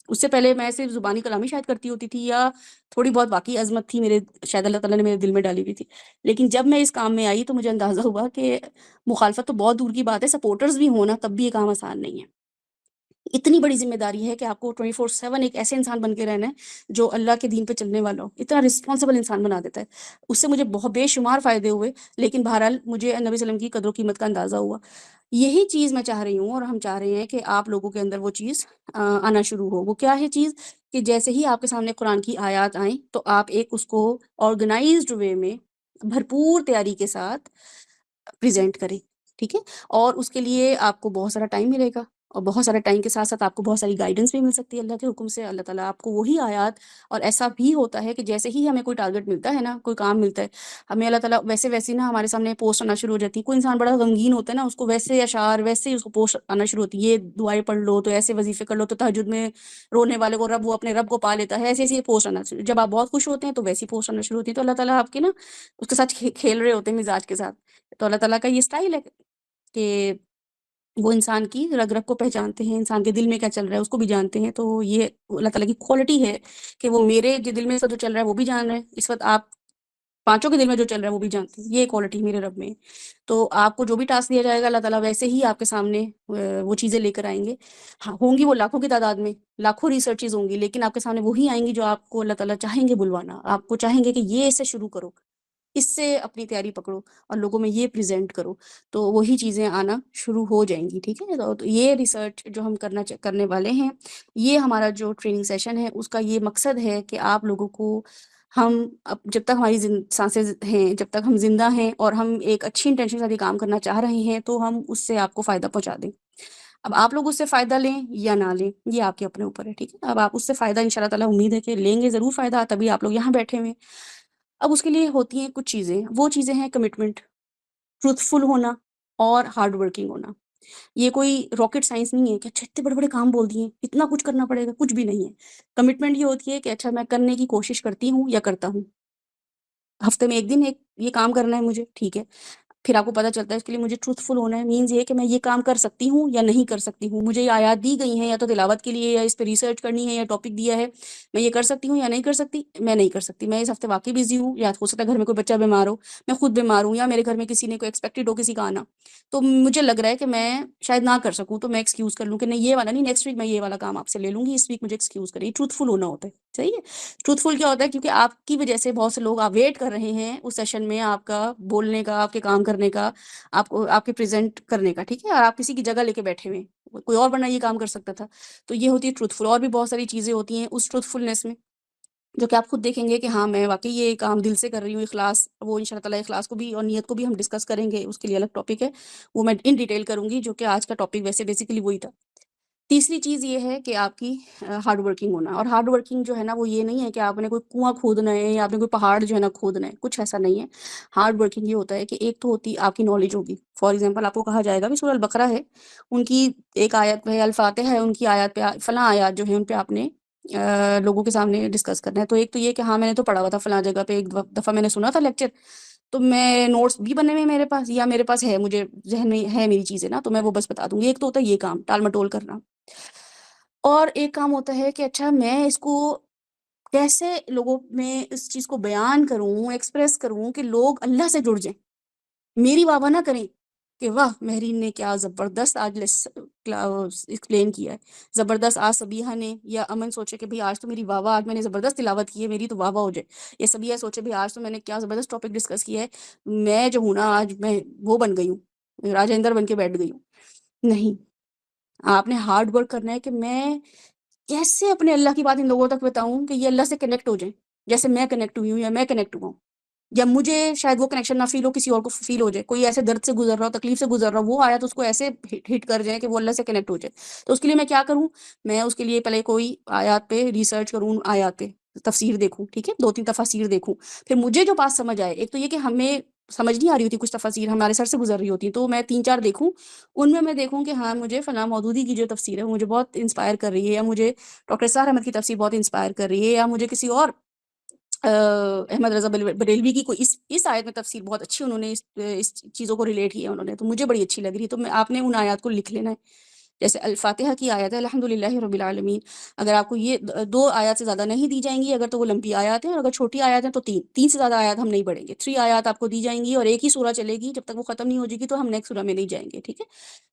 اس سے پہلے میں صرف زبانی کلامی شاید کرتی ہوتی تھی، یا تھوڑی بہت واقعی عظمت تھی میرے، شاید اللہ تعالیٰ نے میرے دل میں ڈالی ہوئی تھی، لیکن جب میں اس کام میں آئی تو مجھے اندازہ ہوا کہ مخالفت تو بہت دور کی بات ہے، سپورٹرز بھی ہونا تب بھی یہ کام آسان نہیں ہے۔ اتنی بڑی ذمہ داری ہے کہ آپ کو 24/7 ایک ایسے انسان بن کے رہنا ہے جو اللہ کے دین پہ چلنے والا ہو، اتنا رسپانسبل انسان بنا دیتا ہے۔ اس سے مجھے بہت بے شمار فائدے ہوئے، لیکن بہرحال مجھے نبی صلی اللہ علیہ وسلم کی قدر و قیمت کا اندازہ ہوا۔ یہی چیز میں چاہ رہی ہوں، اور ہم چاہ رہے ہیں کہ آپ لوگوں کے اندر وہ چیز آنا شروع ہو۔ وہ کیا ہے چیز؟ کہ جیسے ہی آپ کے سامنے قرآن کی آیات آئیں تو آپ ایک اس کو آرگنائزڈ وے میں بھرپور تیاری کے ساتھ پریزنٹ کریں، ٹھیک ہے؟ اور اس کے لیے آپ کو بہت سارا ٹائم ملے گا، اور بہت سارے ٹائم کے ساتھ ساتھ آپ کو بہت ساری گائیڈنس بھی مل سکتی ہے اللہ کے حکم سے۔ اللہ تعالیٰ آپ کو وہی آیات، اور ایسا بھی ہوتا ہے کہ جیسے ہی ہمیں کوئی ٹارگٹ ملتا ہے نا، کوئی کام ملتا ہے ہمیں، اللہ تعالیٰ ویسے نا ہمارے سامنے پوسٹ آنا شروع ہو جاتی ہے۔ کوئی انسان بڑا غمگین ہوتا ہے نا، اس کو ویسے اشعار، ویسے ہی اس کو پوسٹ آنا شروع ہوتی ہے، یہ دعائیں پڑھ لو تو ایسے وظیفے کر لو تو تہجد میں رونے والے کو وہ اپنے رب کو پا لیتا ہے، ایسے ایسے پوسٹ آنا شروع۔ جب آپ بہت خوش ہوتے ہیں تو ویسی پوسٹ آنا شروع ہوتی ہے، تو اللہ تعالیٰ آپ کے نا اس کے ساتھ کھیل رہے ہوتے ہیں مزاج کے ساتھ۔ تو اللہ تعالیٰ کا یہ اسٹائل ہے کہ وہ انسان کی رگ رگ کو پہچانتے ہیں، انسان کے دل میں کیا چل رہا ہے اس کو بھی جانتے ہیں۔ تو یہ اللہ تعالیٰ کی کوالٹی ہے کہ وہ میرے جو دل میں جو چل رہا ہے وہ بھی جان رہے ہیں، اس وقت آپ پانچوں کے دل میں جو چل رہا ہے وہ بھی جانتے ہیں، یہ کوالٹی میرے رب میں ہے۔ تو آپ کو جو بھی ٹاسک دیا جائے گا اللہ تعالیٰ ویسے ہی آپ کے سامنے وہ چیزیں لے کر آئیں گے۔ ہاں ہوں گی وہ لاکھوں کی تعداد میں، لاکھوں ریسرچز ہوں گی، لیکن آپ کے سامنے وہی آئیں گی جو آپ کو اللہ تعالیٰ چاہیں گے بلوانا، آپ کو چاہیں گے کہ یہ اس سے شروع کرو، اس سے اپنی تیاری پکڑو، اور لوگوں میں یہ پریزنٹ کرو، تو وہی چیزیں آنا شروع ہو جائیں گی، ٹھیک ہے؟ تو یہ ریسرچ جو ہم کرنے والے ہیں، یہ ہمارا جو ٹریننگ سیشن ہے اس کا یہ مقصد ہے کہ آپ لوگوں کو ہم جب تک ہماری سانسیں ہیں، جب تک ہم زندہ ہیں اور ہم ایک اچھی انٹینشن کے ساتھ یہ کام کرنا چاہ رہے ہیں، تو ہم اس سے آپ کو فائدہ پہنچا دیں۔ اب آپ لوگ اس سے فائدہ لیں یا نہ لیں یہ آپ کے اپنے اوپر ہے، ٹھیک ہے؟ اب آپ اس سے فائدہ ان شاء اللہ تعالیٰ امید ہے کہ لیں گے ضرور فائدہ، تبھی آپ لوگ یہاں بیٹھے ہوئے ہیں۔ اب اس کے لیے ہوتی ہیں کچھ چیزیں، وہ چیزیں ہیں کمٹمنٹ، ٹروتھ فل ہونا، اور ہارڈ ورکنگ ہونا۔ یہ کوئی راکٹ سائنس نہیں ہے کہ اچھا اتنے بڑے بڑے کام بول دیے، اتنا کچھ کرنا پڑے گا، کچھ بھی نہیں ہے۔ کمٹمنٹ یہ ہوتی ہے کہ اچھا میں کرنے کی کوشش کرتی ہوں یا کرتا ہوں، ہفتے میں ایک دن یہ کام کرنا ہے مجھے، ٹھیک ہے؟ پھر آپ کو پتہ چلتا ہے اس کے لیے مجھے ٹروتھ فل ہونا ہے، مینز یہ کہ میں یہ کام کر سکتی ہوں یا نہیں کر سکتی ہوں، مجھے یہ آیات دی گئی ہیں یا تو تلاوت کے لیے، یا اس پہ ریسرچ کرنی ہے، یا ٹاپک دیا ہے، میں یہ کر سکتی ہوں یا نہیں کر سکتی، میں نہیں کر سکتی، میں اس ہفتے واقعی بزی ہوں، یا ہو سکتا ہے گھر میں کوئی بچہ بیمار ہو، میں خود بیمار ہوں، یا میرے گھر میں کسی نے کوئی ایکسپیکٹڈ ہو کسی کا آنا، تو مجھے لگ رہا ہے کہ میں شاید نہ کر سکوں، تو میں ایکسکیوز کر لوں کہ نہیں یہ والا نہیں، نیکسٹ ویک میں یہ والا کام آپ سے لے لوں گی، اس ویک مجھے ایکسکیوز کریں۔ ٹروتھ فل ہونا ہوتا ہے، صحیح ہے؟ ٹروتھ فل کیا ہوتا ہے؟ کیونکہ آپ کی وجہ سے بہت سے لوگ آپ ویٹ کر رہے ہیں اس سیشن میں آپ کا بولنے کا، آپ کے کام کرنے کا، آپ کو آپ کے پریزنٹ کرنے کا، ٹھیک ہے؟ اور آپ کسی کی جگہ لے کے بیٹھے ہوئے ہیں، کوئی اور ورنہ یہ کام کر سکتا تھا۔ تو یہ ہوتی ہے ٹروتھ فل، اور بھی بہت ساری چیزیں ہوتی ہیں اس ٹروتھ فلنس میں، جو کہ آپ خود دیکھیں گے کہ ہاں میں واقعی یہ کام دل سے کر رہی ہوں. اخلاص وہ ان شاء اللہ تعالیٰ اخلاص کو بھی اور نیت کو بھی ہم ڈسکس کریں گے، اس کے لیے الگ ٹاپک ہے، وہ میں ان ڈیٹیل کروں گی، جو کہ آج کا ٹاپک ویسے بیسیکلی وہی تھا. تیسری چیز یہ ہے کہ آپ کی ہارڈ ورکنگ ہونا. اور ہارڈ ورکنگ جو ہے نا، وہ یہ نہیں ہے کہ آپ نے کوئی کنواں کھودنا ہے یا آپ نے کوئی پہاڑ جو ہے نا کھودنا ہے، کچھ ایسا نہیں ہے. ہارڈ ورکنگ یہ ہوتا ہے کہ ایک تو ہوتی آپ کی نالج ہوگی. فار ایگزامپل آپ کو کہا جائے گا بھی سورہ البقرہ ہے، ان کی ایک آیت ہے الفاتحہ ہے، ان کی آیات پہ فلاں آیات جو ہے ان پہ آپ نے لوگوں کے سامنے ڈسکس کرنا ہے. تو ایک تو یہ کہ ہاں میں نے تو پڑھا ہوا تھا فلاں جگہ پہ، ایک دفعہ میں نے سنا تھا لیکچر، تو میں نوٹس بھی بنے ہوئے میرے پاس، یا میرے پاس ہے، مجھے ذہن میں ہے میری چیزیں نا، تو میں وہ بس بتا دوں گی. ایک تو ہوتا ہے یہ کام ٹال مٹول کرنا. اور ایک کام ہوتا ہے کہ اچھا میں اس کو کیسے لوگوں میں اس چیز کو بیان کروں، ایکسپریس کروں کہ لوگ اللہ سے جڑ جائیں، میری واہ واہ نہ کریں کہ واہ مہرین نے کیا زبردست آج ایکسپلین کیا ہے، زبردست آج صبیحہ نے یا امن سوچے کہ بھئی آج تو میری واہ واہ، آج میں نے زبردست تلاوت کی ہے، میری تو واہ واہ ہو جائے. یا صبیحہ سوچے بھئی آج تو میں نے کیا زبردست ٹاپک ڈسکس کیا ہے، میں جو ہوں نا آج میں وہ بن گئی ہوں، راجندر بن کے بیٹھ گئی ہوں. نہیں، آپ نے ہارڈ ورک کرنا ہے کہ میں کیسے اپنے اللہ کی بات ان لوگوں تک بتاؤں کہ یہ اللہ سے کنیکٹ ہو جائیں جیسے میں کنیکٹ ہوئی ہوں یا میں کنیکٹ ہوا ہوں. یا مجھے شاید وہ کنیکشن نہ فیل ہو، کسی اور کو فیل ہو جائے، کوئی ایسے درد سے گزر رہا ہو، تکلیف سے گزر رہا ہو، وہ آیا تو اس کو ایسے ہٹ کر جائے کہ وہ اللہ سے کنیکٹ ہو جائے. تو اس کے لیے میں کیا کروں؟ میں اس کے لیے پہلے کوئی آیات پہ ریسرچ کروں، آیات پہ تفسیر دیکھوں، ٹھیک ہے، 2-3 تفاسیر دیکھوں. پھر مجھے جو بات سمجھ آئے، ایک تو یہ کہ ہمیں سمجھ نہیں آ رہی ہوتی کچھ تفاسیر ہمارے سر سے گزر رہی ہوتی ہیں، تو میں 3-4 دیکھوں، ان میں دیکھوں کہ ہاں مجھے فلاں مودودی کی جو تفسیر ہے وہ مجھے بہت انسپائر کر رہی ہے، یا مجھے ڈاکٹر اسرار احمد کی تفسیر بہت انسپائر کر رہی ہے، یا مجھے کسی اور احمد رضا بریلوی کی کوئی اس آیت میں تفسیر بہت اچھی انہوں نے اس چیزوں کو ریلیٹ کیا انہوں نے، تو مجھے بڑی اچھی لگ رہی ہے. تو آپ نے ان آیات کو لکھ لینا ہے. جیسے الفاتحہ کی آیت ہے الحمدللہ رب العالمین، اگر آپ کو یہ 2 آیات سے زیادہ نہیں دی جائیں گی، اگر تو وہ لمبی آیات ہیں، اور اگر چھوٹی آیات ہیں تو 3 سے زیادہ آیات ہم نہیں پڑھیں گے. 3 آیات آپ کو دی جائیں گی اور ایک ہی سورہ چلے گی، جب تک وہ ختم نہیں ہو جائے گی تو ہم نیکسٹ سورہ میں نہیں جائیں گے، ٹھیک ہے.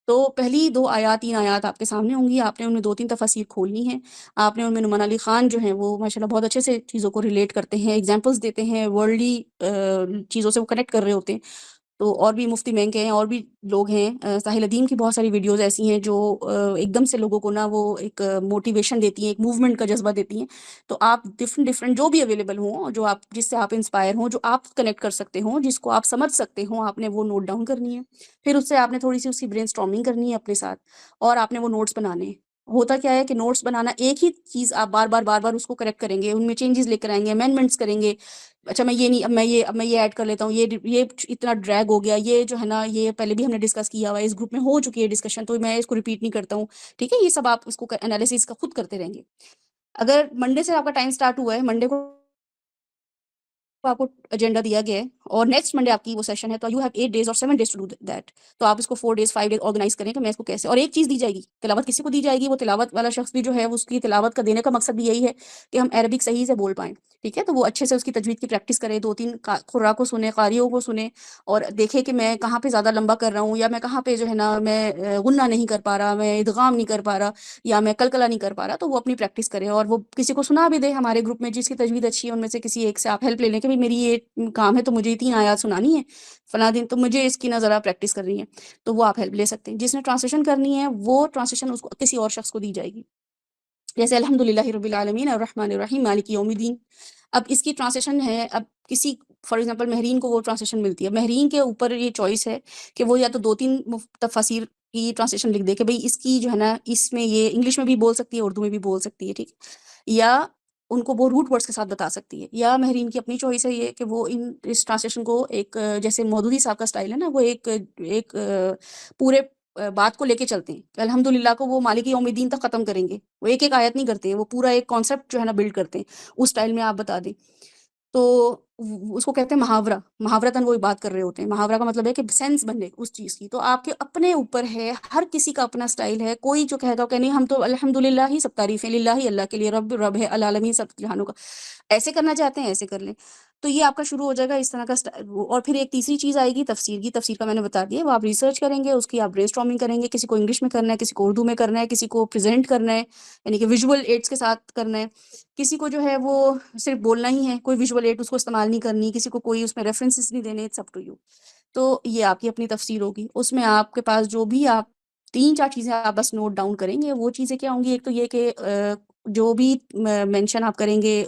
تو پہلی 2 آیات 3 آیات آپ کے سامنے ہوں گی، آپ نے ان میں 2-3 تفاسیر کھولنی ہیں. آپ نے ان میں نعمان علی خان جو ہیں وہ ماشاءاللہ بہت اچھے سے چیزوں کو ریلیٹ کرتے ہیں، ایگزامپلس دیتے ہیں، ورلڈلی چیزوں سے وہ کنیکٹ کر رہے ہوتے ہیں. تو اور بھی مفتی مینگ کے ہیں، اور بھی لوگ ہیں، ساحل ادیم کی بہت ساری ویڈیوز ایسی ہیں جو ایک دم سے لوگوں کو نا وہ ایک موٹیویشن دیتی ہیں، ایک موومنٹ کا جذبہ دیتی ہیں. تو آپ ڈفرینٹ جو بھی اویلیبل ہوں، جو آپ جس سے آپ انسپائر ہوں، جو آپ کنیکٹ کر سکتے ہوں، جس کو آپ سمجھ سکتے ہوں، آپ نے وہ نوٹ ڈاؤن کرنی ہے. پھر اس سے آپ نے تھوڑی سی اس کی برین اسٹارمنگ کرنی ہے اپنے ساتھ، اور آپ نے وہ نوٹس بنانے ہیں. ہوتا کیا ہے کہ نوٹس بنانا ایک ہی چیز آپ بار بار اس کو کریکٹ کریں گے، ان میں چینجز لے کر آئیں گے، امینڈمنٹس کریں گے. اچھا میں یہ نہیں، اب میں یہ ایڈ کر لیتا ہوں، یہ اتنا ڈریگ ہو گیا، یہ جو ہے نا یہ پہلے بھی ہم نے ڈسکس کیا ہوا ہے، اس گروپ میں ہو چکی ہے ڈسکشن، تو میں اس کو ریپیٹ نہیں کرتا ہوں، ٹھیک ہے. یہ سب آپ اس کو انالیسس کا خود کرتے رہیں گے. اگر منڈے سے آپ کا ٹائم سٹارٹ ہوا ہے، منڈے کو آپ کو ایجنڈا دیا گیا ہے اور نیکسٹ منڈے آپ کی وہ سیشن ہے، تو یو ہیو 8 days اور 7 days ٹو ڈو دیٹ. تو آپ اس کو 4 days 5 days آرگنائز کریں کہ میں اس کو کیسے. اور ایک چیز دی جائے گی، تلاوت کسی کو دی جائے گی، وہ تلاوت والا شخص بھی جو ہے اس کی تلاوت کا دینے کا مقصد بھی یہی ہے کہ ہم عربک صحیح سے بول پائیں، ٹھیک ہے. تو وہ اچھے سے اس کی تجوید کی پریکٹس کرے، 2-3 قراء کو سنے، قاریوں کو سنے، اور دیکھے کہ میں کہاں پہ زیادہ لمبا کر رہا ہوں، یا میں کہاں پہ جو ہے نا میں غنہ نہیں کر پا رہا، میں ادغام نہیں کر پا رہا، یا میں کلکلا نہیں کر پا رہا. تو وہ اپنی پریکٹس کرے اور وہ کسی کو سنا بھی دے. ہمارے گروپ میں جس کی تجوید اچھی ہے ان میں سے کسی ایک سے آپ ہیلپ لے لیں کہ میری یہ کام ہے، تو مجھے 3 آیات سنانی ہے فلاں دن، تو مجھے اس کی نا ذرا پریکٹس کرنی ہے. تو وہ آپ ہیلپ لے سکتے ہیں. جس نے ٹرانسلیشن کرنی ہے وہ ٹرانسلیشن اس کو کسی اور شخص کو دی جائے گی. جیسے الحمدللہ رب العالمین الرحمن الرحیم مالک یوم الدین، اب اس کی ٹرانسلیشن ہے، اب کسی فار ایگزامپل مہرین کو وہ ٹرانسلیشن ملتی ہے، مہرین کے اوپر یہ چوائس ہے کہ وہ یا تو 2-3 تفاسیر کی ٹرانسلیشن لکھ دے کہ بھئی اس کی جو ہے نا اس میں یہ انگلش میں بھی بول سکتی ہے، اردو میں بھی بول سکتی ہے، ٹھیک. یا ان کو وہ روٹ ورڈز کے ساتھ بتا سکتی ہے. یا مہرین کی اپنی چوائس ہے یہ کہ وہ اس ٹرانسلیشن کو ایک جیسے مودودی صاحب کا سٹائل ہے نا، وہ ایک پورے بات کو لے کے چلتے ہیں کہ الحمدللہ کو وہ مالک یوم الدین تک ختم کریں گے. وہ ایک آیت نہیں کرتے ہیں، وہ پورا ایک کانسیپٹ جو ہے نا بلڈ کرتے ہیں، اس سٹائل میں آپ بتا دیں. تو اس کو کہتے ہیں محاورہ، محاورتاً وہ بات کر رہے ہوتے ہیں. محاورہ کا مطلب ہے کہ سینس بنے اس چیز کی. تو آپ کے اپنے اوپر ہے، ہر کسی کا اپنا سٹائل ہے. کوئی جو کہتا ہو کہ نہیں ہم تو الحمدللہ ہی سب تعریفیں للہ ہی، اللہ کے لیے، رب ہے العالمین سب جہانوں کا، ایسے کرنا چاہتے ہیں ایسے کر لیں. تو یہ آپ کا شروع ہو جائے گا اس طرح کا اور پھر ایک تیسری چیز آئے گی تفسیر کی. تفسیر کا میں نے بتا دیا، وہ آپ ریسرچ کریں گے، اس کی آپ برین اسٹارمنگ کریں گے. کسی کو انگلش میں کرنا ہے، کسی کو اردو میں کرنا ہے، کسی کو پریزنٹ کرنا ہے یعنی کہ ویژول ایڈس کے ساتھ کرنا ہے، کسی کو جو ہے وہ صرف بولنا ہی ہے، کوئی ویژول ایڈ اس کو استعمال نہیں کرنی، کسی کو کوئی اس میں ریفرنسز نہیں دینے. It's up to you. تو یہ آپ کی اپنی تفسیر ہوگی. اس میں آپ کے پاس جو بھی آپ 3-4 چیزیں آپ بس نوٹ ڈاؤن کریں گے. وہ چیزیں کیا ہوں گی؟ ایک تو یہ کہ جو بھی مینشن آپ کریں گے،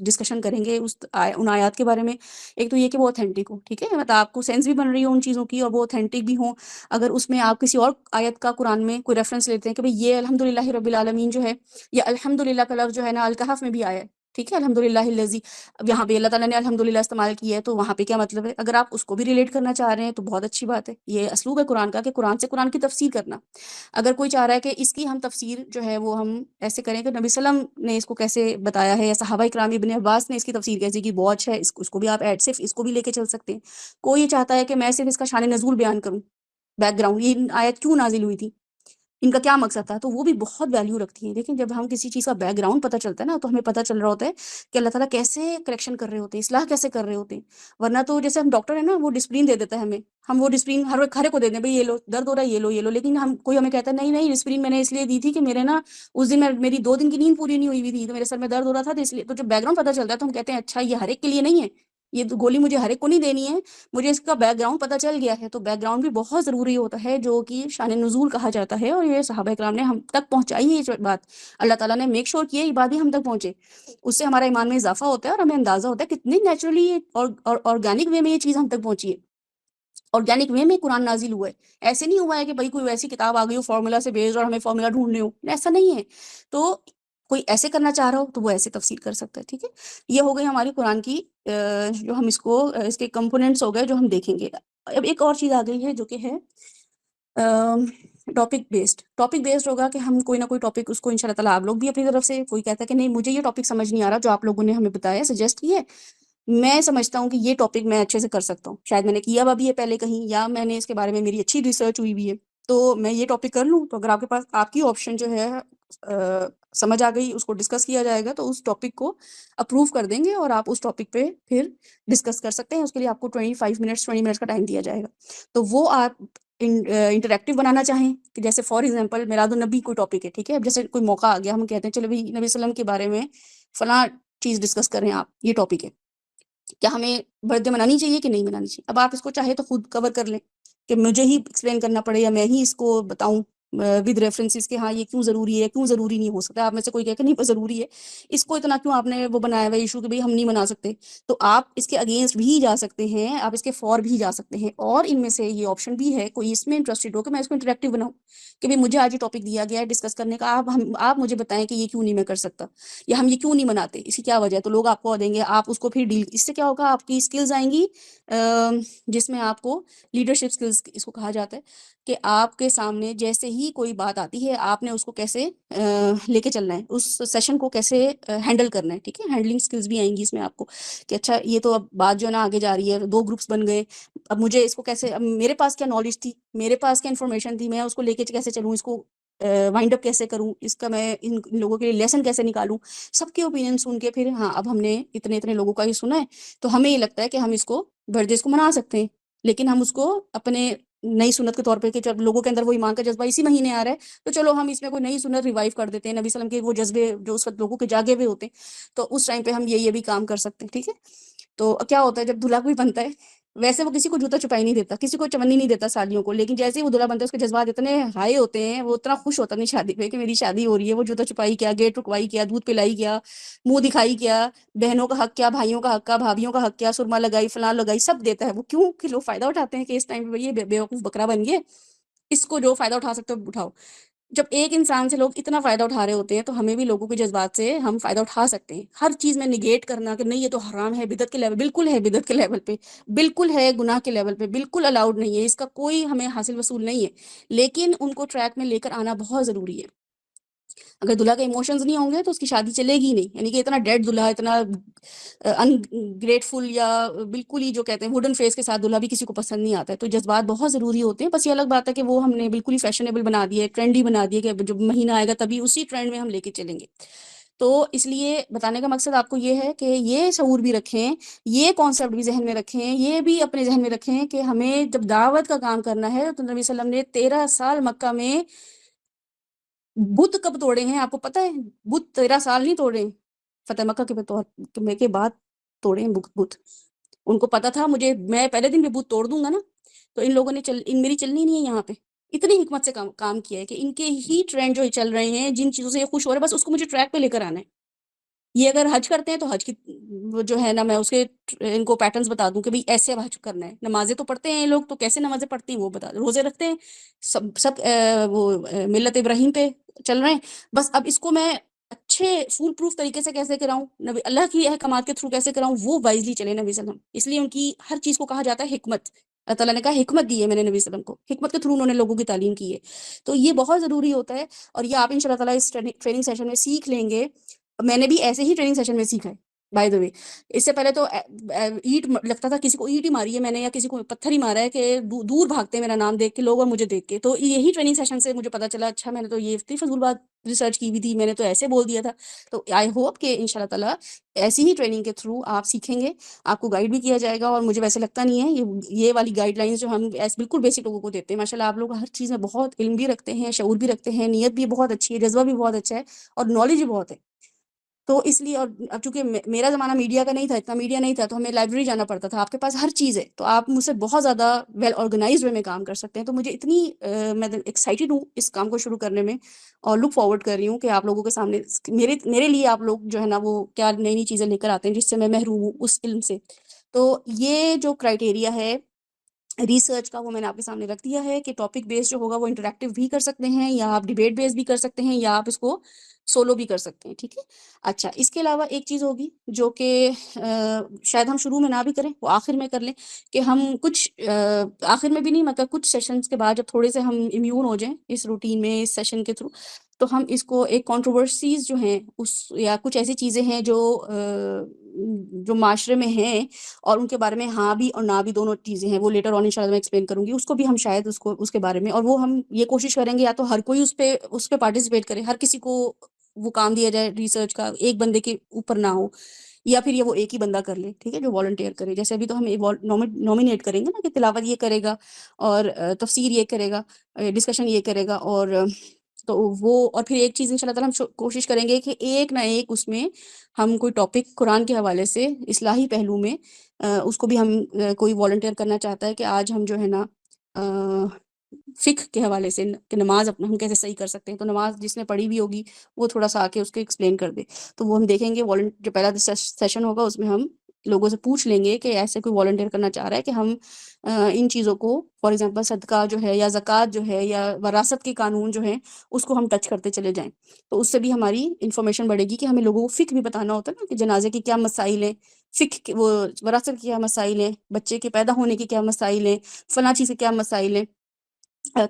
ڈسکشن کریں گے ان آیات کے بارے میں، ایک تو یہ کہ وہ اوتھینٹک ہو، ٹھیک ہے، مطلب آپ کو سینس بھی بن رہی ہو ان چیزوں کی اور وہ اوتھینٹک بھی ہوں. اگر اس میں آپ کسی اور آیت کا قرآن میں کوئی ریفرنس لیتے ہیں کہ بھئی یہ الحمدللہ رب العالمین جو ہے، یا الحمدللہ کا لفظ جو ہے نا الکہف میں بھی آیا ہے، ٹھیک ہے، الحمدللہ الذی، اب یہاں پہ اللہ تعالیٰ نے الحمدللہ استعمال کیا ہے، تو وہاں پہ کیا مطلب ہے؟ اگر آپ اس کو بھی ریلیٹ کرنا چاہ رہے ہیں تو بہت اچھی بات ہے. یہ اسلوب ہے قرآن کا کہ قرآن سے قرآن کی تفسیر کرنا. اگر کوئی چاہ رہا ہے کہ اس کی ہم تفسیر جو ہے وہ ہم ایسے کریں کہ نبی صلی اللہ علیہ وسلم نے اس کو کیسے بتایا ہے، یا صحابہ کرام ابن عباس نے اس کی تفسیر کیسے کی، بہت اچھا ہے، اس کو بھی آپ ایڈ صرف اس کو بھی لے کے چل سکتے ہیں. کوئی یہ چاہتا ہے کہ میں صرف اس کا شان نزول بیان کروں، بیک گراؤنڈ، یہ آیت کیوں نازل ہوئی تھی، ان کا کیا مقصد تھا، تو وہ بھی بہت ویلیو رکھتی ہیں. لیکن جب ہم کسی چیز کا بیک گراؤنڈ پتہ چلتا ہے نا، تو ہمیں پتہ چل رہا ہوتا ہے کہ اللہ تعالیٰ کیسے کریکشن کر رہے ہوتے ہیں، اصلاح کیسے کر رہے ہوتے ہیں. ورنہ تو جیسے ہم ڈاکٹر ہیں نا، وہ ڈسپلین دے دیتا ہے ہمیں، ہم وہ ڈسپلین ہر ایک کو دے دیں، بھئی یہ لو، درد ہو رہا ہے یہ لو یہ لو، لیکن کوئی ہمیں کہتا ہے نہیں نہیں، ڈسپلین میں نے اس لیے دی تھی کہ میرے نا اس دن میری 2 دن کی نیند پوری نہیں ہوئی تھی، تو میرے سر میں درد ہو رہا تھا، تو اس لیے. تو جب بیک گراؤنڈ پتہ چلتا ہے تو ہم کہتے ہیں اچھا یہ ہر ایک کے لیے نہیں ہے، یہ گولی مجھے ہر ایک کو نہیں دینی ہے، مجھے اس کا بیک گراؤنڈ پتہ چل گیا ہے. تو بیک گراؤنڈ بھی بہت ضروری ہوتا ہے، جو کہ شان نزول کہا جاتا ہے، اور یہ صحابہ کرام نے ہم تک پہنچائی ہے یہ بات. اللہ تعالیٰ نے میک شور کیا یہ بات بھی ہم تک پہنچے. اس سے ہمارا ایمان میں اضافہ ہوتا ہے اور ہمیں اندازہ ہوتا ہے کتنی نیچرلی اور آرگینک وے میں یہ چیز ہم تک پہنچی ہے. آرگینک وے میں قرآن نازل ہوا ہے، ایسے نہیں ہوا ہے کہ بھائی کوئی ویسی کتاب آ گئی ہو فارمولا سے بیسڈ اور ہمیں فارمولا ڈھونڈنے ہو، ایسا نہیں ہے. تو کوئی ایسے کرنا چاہ رہا ہو تو وہ ایسے تفسیر کر سکتا ہے. ٹھیک ہے، یہ ہو گئی ہماری قرآن کی جو ہم اس کے کمپوننٹس ہو گئے جو ہم دیکھیں گے. اب ایک اور چیز آ گئی ہے جو کہ ہے ٹاپک بیسڈ ہوگا، کہ ہم کوئی نہ کوئی ٹاپک اس کو ان شاء اللہ تعالیٰ آپ لوگ بھی اپنی طرف سے، کوئی کہتا ہے کہ نہیں مجھے یہ ٹاپک سمجھ نہیں آ رہا جو آپ لوگوں نے ہمیں بتایا سجیسٹ کیا ہے، میں سمجھتا ہوں کہ یہ ٹاپک میں اچھے سے کر سکتا ہوں، شاید میں نے کیا ہوا بھی ہے پہلے کہیں، یا میں نے اس کے بارے میں میری اچھی ریسرچ ہوئی بھی ہے، تو میں یہ ٹاپک کر لوں. تو اگر آپ کے پاس آپ کی آپشن جو ہے سمجھ آ گئی، اس کو ڈسکس کیا جائے گا، تو اس ٹاپک کو اپروو کر دیں گے اور آپ اس ٹاپک پہ پھر ڈسکس کر سکتے ہیں. اس کے لیے آپ کو 20 منٹس کا ٹائم دیا جائے گا. تو وہ آپ انٹریکٹیو بنانا چاہیں کہ جیسے فار ایگزامپل میلاد النبی کوئی ٹاپک ہے، ٹھیک ہے، اب جیسے کوئی موقع آ گیا، ہم کہتے ہیں چلو بھائی نبی صلی اللہ علیہ وسلم کے بارے میں فلاں چیز ڈسکس کریں آپ، یہ ٹاپک ہے، کیا ہمیں برتھ ڈے منانی چاہیے کہ نہیں منانی چاہیے. اب آپ اس کو چاہے تو خود کور کر لیں کہ مجھے ہی ایکسپلین کرنا پڑے یا میں ہی اس کو بتاؤں ود ریفرنسز کہ ہاں یہ کیوں ضروری ہے، کیوں ضروری نہیں ہو سکتا. آپ میں سے کوئی کہے کہ نہیں ضروری ہے، اس کو اتنا کیوں آپ نے وہ بنایا ہوا ایشو کہ بھائی ہم نہیں منا سکتے. تو آپ اس کے اگینسٹ بھی جا سکتے ہیں، آپ اس کے فور بھی جا سکتے ہیں. اور ان میں سے یہ آپشن بھی ہے کوئی اس میں انٹرسٹڈ ہو کہ میں اس کو انٹریکٹیو بناؤں، کہ بھائی مجھے آج یہ ٹاپک دیا گیا ہے ڈسکس کرنے کا، آپ مجھے بتائیں کہ یہ کیوں نہیں میں کر سکتا، یا ہم یہ کیوں نہیں مناتے، اس کی کیا وجہ ہے. تو لوگ آپ کو دیں گے، آپ اس کو پھر ڈیل، اس سے کیا ہوگا، آپ کی اسکلز آئیں گی جس میں آپ کو لیڈرشپ اسکلز اس کو کہا جاتا ہے، کہ آپ کے سامنے جیسے ہی کوئی بات آتی ہے آپ نے اس کو کیسے لے کے چلنا ہے، اس سیشن کو کیسے ہینڈل کرنا ہے. ٹھیک ہے، ہینڈلنگ اسکلز بھی آئیں گی اس میں آپ کو، کہ اچھا یہ تو اب بات جو ہے نا آگے جا رہی ہے، 2 گروپس بن گئے، اب مجھے اس کو کیسے، اب میرے پاس کیا نالج تھی، میرے پاس کیا انفارمیشن تھی، میں اس کو لے کے کیسے چلوں، اس کو وائنڈ اپ کیسے کروں، اس کا میں ان لوگوں کے لیے لیسن کیسے نکالوں. سب کے اوپینین سن کے پھر ہاں اب ہم نے اتنے لوگوں کا یہ سنا ہے، تو ہمیں یہ لگتا ہے کہ ہم اس کو برتھ کو منا سکتے ہیں. لیکن ہم اس کو اپنے نئی سنت کے طور پہ، کہ جب لوگوں کے اندر وہ ایمان کا جذبہ اسی مہینے آ رہا ہے، تو چلو ہم اس میں کوئی نئی سنت ریوائیو کر دیتے ہیں، نبی صلی اللہ علیہ وسلم کے وہ جذبے جو اس وقت لوگوں کے جاگے ہوئے ہوتے ہیں، تو اس ٹائم پہ ہم یہ بھی کام کر سکتے ہیں. ٹھیک ہے، تو کیا ہوتا ہے جب دلہا کوئی بنتا ہے، ویسے وہ کسی کو جوتا چپائی نہیں دیتا، کسی کو چمنی نہیں دیتا سالیوں کو، لیکن جیسے ہی وہ دلہا بنتا ہے اس کے جذبات اتنے ہائی ہوتے ہیں، وہ اتنا خوش ہوتا ہے اپنی شادی پہ کہ میری شادی ہو رہی ہے، وہ جوتا چپائی کیا، گیٹ رکوائی کیا، دودھ پلائی کیا، منہ دکھائی کیا، بہنوں کا حق کیا، بھائیوں کا حق کیا، بھابھیوں کا حق کیا، سرما لگائی، فلاں لگائی، سب دیتا ہے وہ. کیوں کہ لوگ فائدہ اٹھاتے ہیں کہ اس ٹائم پہ یہ بیوقوف بکرا بن گئے، اس کو جو فائدہ اٹھا سکتے ہو اٹھاؤ. جب ایک انسان سے لوگ اتنا فائدہ اٹھا رہے ہوتے ہیں تو ہمیں بھی لوگوں کے جذبات سے ہم فائدہ اٹھا سکتے ہیں. ہر چیز میں نگیٹ کرنا کہ نہیں یہ تو حرام ہے، بدعت کے لیول، بالکل ہے بدعت کے لیول پہ، بالکل ہے گناہ کے لیول پہ، بالکل الاؤڈ نہیں ہے، اس کا کوئی ہمیں حاصل وصول نہیں ہے. لیکن ان کو ٹریک میں لے کر آنا بہت ضروری ہے. اگر دلہا کے ایموشنز نہیں ہوں گے تو اس کی شادی چلے گی نہیں. یعنی کہ اتنا ڈیڈ دلہا، اتنا ان گریٹفل، یا بالکل ہی جو کہتے ہیں ووڈن فیس کے ساتھ دلہا بھی کسی کو پسند نہیں آتا ہے. تو جذبات بہت ضروری ہوتے ہیں. بس یہ الگ بات ہے کہ وہ ہم نے بالکل ہی فیشنیبل بنا دیے، ٹرینڈی بنا دیے، کہ جب مہینہ آئے گا تبھی اسی ٹرینڈ میں ہم لے کے چلیں گے. تو اس لیے بتانے کا مقصد آپ کو یہ ہے کہ یہ شعور بھی رکھیں، یہ کانسیپٹ بھی ذہن میں رکھیں، یہ بھی اپنے ذہن میں رکھیں کہ ہمیں جب دعوت کا کام کرنا ہے تو نبی صلی اللہ علیہ وسلم نے 13 سال مکہ میں بت کب توڑے ہیں آپ کو پتہ ہے؟ بت 13 سال نہیں توڑے، فتح مکہ کے بعد توڑے ہیں بت. ان کو پتا تھا میں پہلے دن بھی بت توڑ دوں گا نا، تو ان لوگوں نے میری چلنی نہیں ہے یہاں پہ، اتنی حکمت سے کام کیا ہے کہ ان کے ہی ٹرینڈ جو چل رہے ہیں، جن چیزوں سے یہ خوش ہو رہے ہیں، بس اس کو مجھے ٹریک پہ لے کر آنا ہے. یہ اگر حج کرتے ہیں تو حج کی وہ جو ہے نا، میں اس کے ان کو پیٹرنز بتا دوں کہ بھئی ایسے حج کرنا ہے. نمازیں تو پڑھتے ہیں یہ لوگ، تو کیسے نمازیں پڑھتی ہیں وہ بتا دوں. روزے رکھتے ہیں، سب وہ ملت ابراہیم پہ چل رہے ہیں. بس اب اس کو میں اچھے فول پروف طریقے سے کیسے کراؤں، نبی اللہ کی احکامات کے تھرو کیسے کراؤں، وہ وائزلی چلے نبی صلی اللہ علیہ وسلم. اس لیے ان کی ہر چیز کو کہا جاتا ہے حکمت. اللہ تعالیٰ نے کہا حکمت دی ہے میں نے نبی صلی اللہ علیہ وسلم کو، حکمت کے تھرو انہوں نے لوگوں کی تعلیم کی ہے. تو یہ بہت ضروری ہوتا ہے، اور یہ آپ ان شاء اللہ تعالیٰ اس ٹریننگ سیشن میں سیکھ لیں گے. میں نے بھی ایسے ہی ٹریننگ سیشن میں سیکھا ہے بائی دا وے. اس سے پہلے تو اینٹ لگتا تھا کسی کو اینٹ ہی ماری ہے میں نے، یا کسی کو پتھر ہی مارا ہے، کہ دور بھاگتے ہیں میرا نام دیکھ کے لوگ اور مجھے دیکھ کے. تو یہی ٹریننگ سیشن سے مجھے پتا چلا، اچھا میں نے تو یہ اتنی فضول بات ریسرچ کی ہوئی تھی، میں نے تو ایسے بول دیا تھا. تو آئی ہوپ کہ ان شاء اللہ تعالیٰ ایسی ہی ٹریننگ کے تھرو آپ سیکھیں گے، آپ کو گائیڈ بھی کیا جائے گا. اور مجھے ویسے لگتا نہیں ہے یہ والی گائیڈ لائنس جو ہم بالکل بیسک لوگوں کو دیتے ہیں، ماشاء اللہ آپ لوگ ہر چیز میں بہت علم بھی رکھتے ہیں، شعور بھی رکھتے ہیں، نیت بھی بہت اچھی ہے، جذبہ بھی بہت اچھا ہے، اور نالج بھی بہت ہے. تو اس لیے، اور اب چونکہ میرا زمانہ میڈیا کا نہیں تھا، اتنا میڈیا نہیں تھا، تو ہمیں لائبریری جانا پڑتا تھا. آپ کے پاس ہر چیز ہے، تو آپ مجھ سے بہت زیادہ ویل آرگنائزڈ وے میں کام کر سکتے ہیں. تو مجھے اتنی میں ایکسائٹیڈ ہوں اس کام کو شروع کرنے میں، اور لک فارورڈ کر رہی ہوں کہ آپ لوگوں کے سامنے میرے لیے آپ لوگ جو ہے نا وہ کیا نئی نئی چیزیں لے کر آتے ہیں جس سے میں محروم ہوں اس علم سے. تو یہ جو کرائٹیریا ہے ریسرچ کا، وہ میں نے آپ کے سامنے رکھ دیا ہے کہ ٹاپک بیس جو ہوگا وہ انٹریکٹیو بھی کر سکتے ہیں، یا آپ ڈیبیٹ بیس بھی کر سکتے ہیں، یا آپ اس کو سولو بھی کر سکتے ہیں. ٹھیک ہے. اچھا، اس کے علاوہ ایک چیز ہوگی جو کہ شاید ہم شروع میں نہ بھی کریں، وہ آخر میں کر لیں، کہ ہم کچھ آخر میں بھی نہیں، مطلب کچھ سیشنز کے بعد جب تھوڑے سے ہم امیون ہو جائیں اس روٹین میں، اس سیشن کے تھرو، تو ہم اس کو ایک کنٹروورسیز جو ہیں یا کچھ ایسی چیزیں ہیں جو معاشرے میں ہیں، اور ان کے بارے میں ہاں بھی اور نہ بھی دونوں چیزیں ہیں، وہ لیٹر آن انشاءاللہ میں ایکسپلین کروں گی. اس کو بھی ہم شاید اس کے بارے میں، اور وہ ہم یہ کوشش کریں گے یا تو ہر کوئی اس پہ پارٹیسپیٹ کرے، ہر کسی کو وہ کام دیا جائے ریسرچ کا، ایک بندے کے اوپر نہ ہو، یا پھر یہ وہ ایک ہی بندہ کر لے. ٹھیک ہے، جو والنٹیئر کرے. جیسے ابھی تو ہم نومینیٹ کریں گے نا، کہ تلاوت یہ کرے گا، اور تفسیر یہ کرے گا، ڈسکشن یہ کرے گا، اور تو وہ، اور پھر ایک چیز ان شاء اللہ تعالیٰ ہم کوشش کریں گے کہ ایک نہ ایک اس میں ہم کوئی ٹاپک قرآن کے حوالے سے اصلاحی پہلو میں اس کو بھی ہم کوئی والنٹیئر کرنا چاہتا ہے کہ آج ہم جو ہے نا فقہ کے حوالے سے، کہ نماز اپنا ہم کیسے صحیح کر سکتے ہیں. تو نماز جس نے پڑھی بھی ہوگی وہ تھوڑا سا آ کے اس کو ایکسپلین کر دے. تو وہ ہم دیکھیں گے، جو پہلا سیشن ہوگا اس میں ہم لوگوں سے پوچھ لیں گے کہ ایسے کوئی والنٹیئر کرنا چاہ رہا ہے کہ ہم ان چیزوں کو، فار ایگزامپل صدقہ جو ہے، یا زکوٰۃ جو ہے، یا وراثت کے قانون جو ہیں، اس کو ہم ٹچ کرتے چلے جائیں. تو اس سے بھی ہماری انفارمیشن بڑھے گی، کہ ہمیں لوگوں کو فقہ بھی بتانا ہوتا ہے نا، کہ جنازے کی کیا مسائل ہیں، فقہ وہ وراثت کی کیا مسائل ہیں، بچے کے پیدا ہونے کی کیا مسائل ہیں، فلاں چیز کے کیا مسائل ہیں،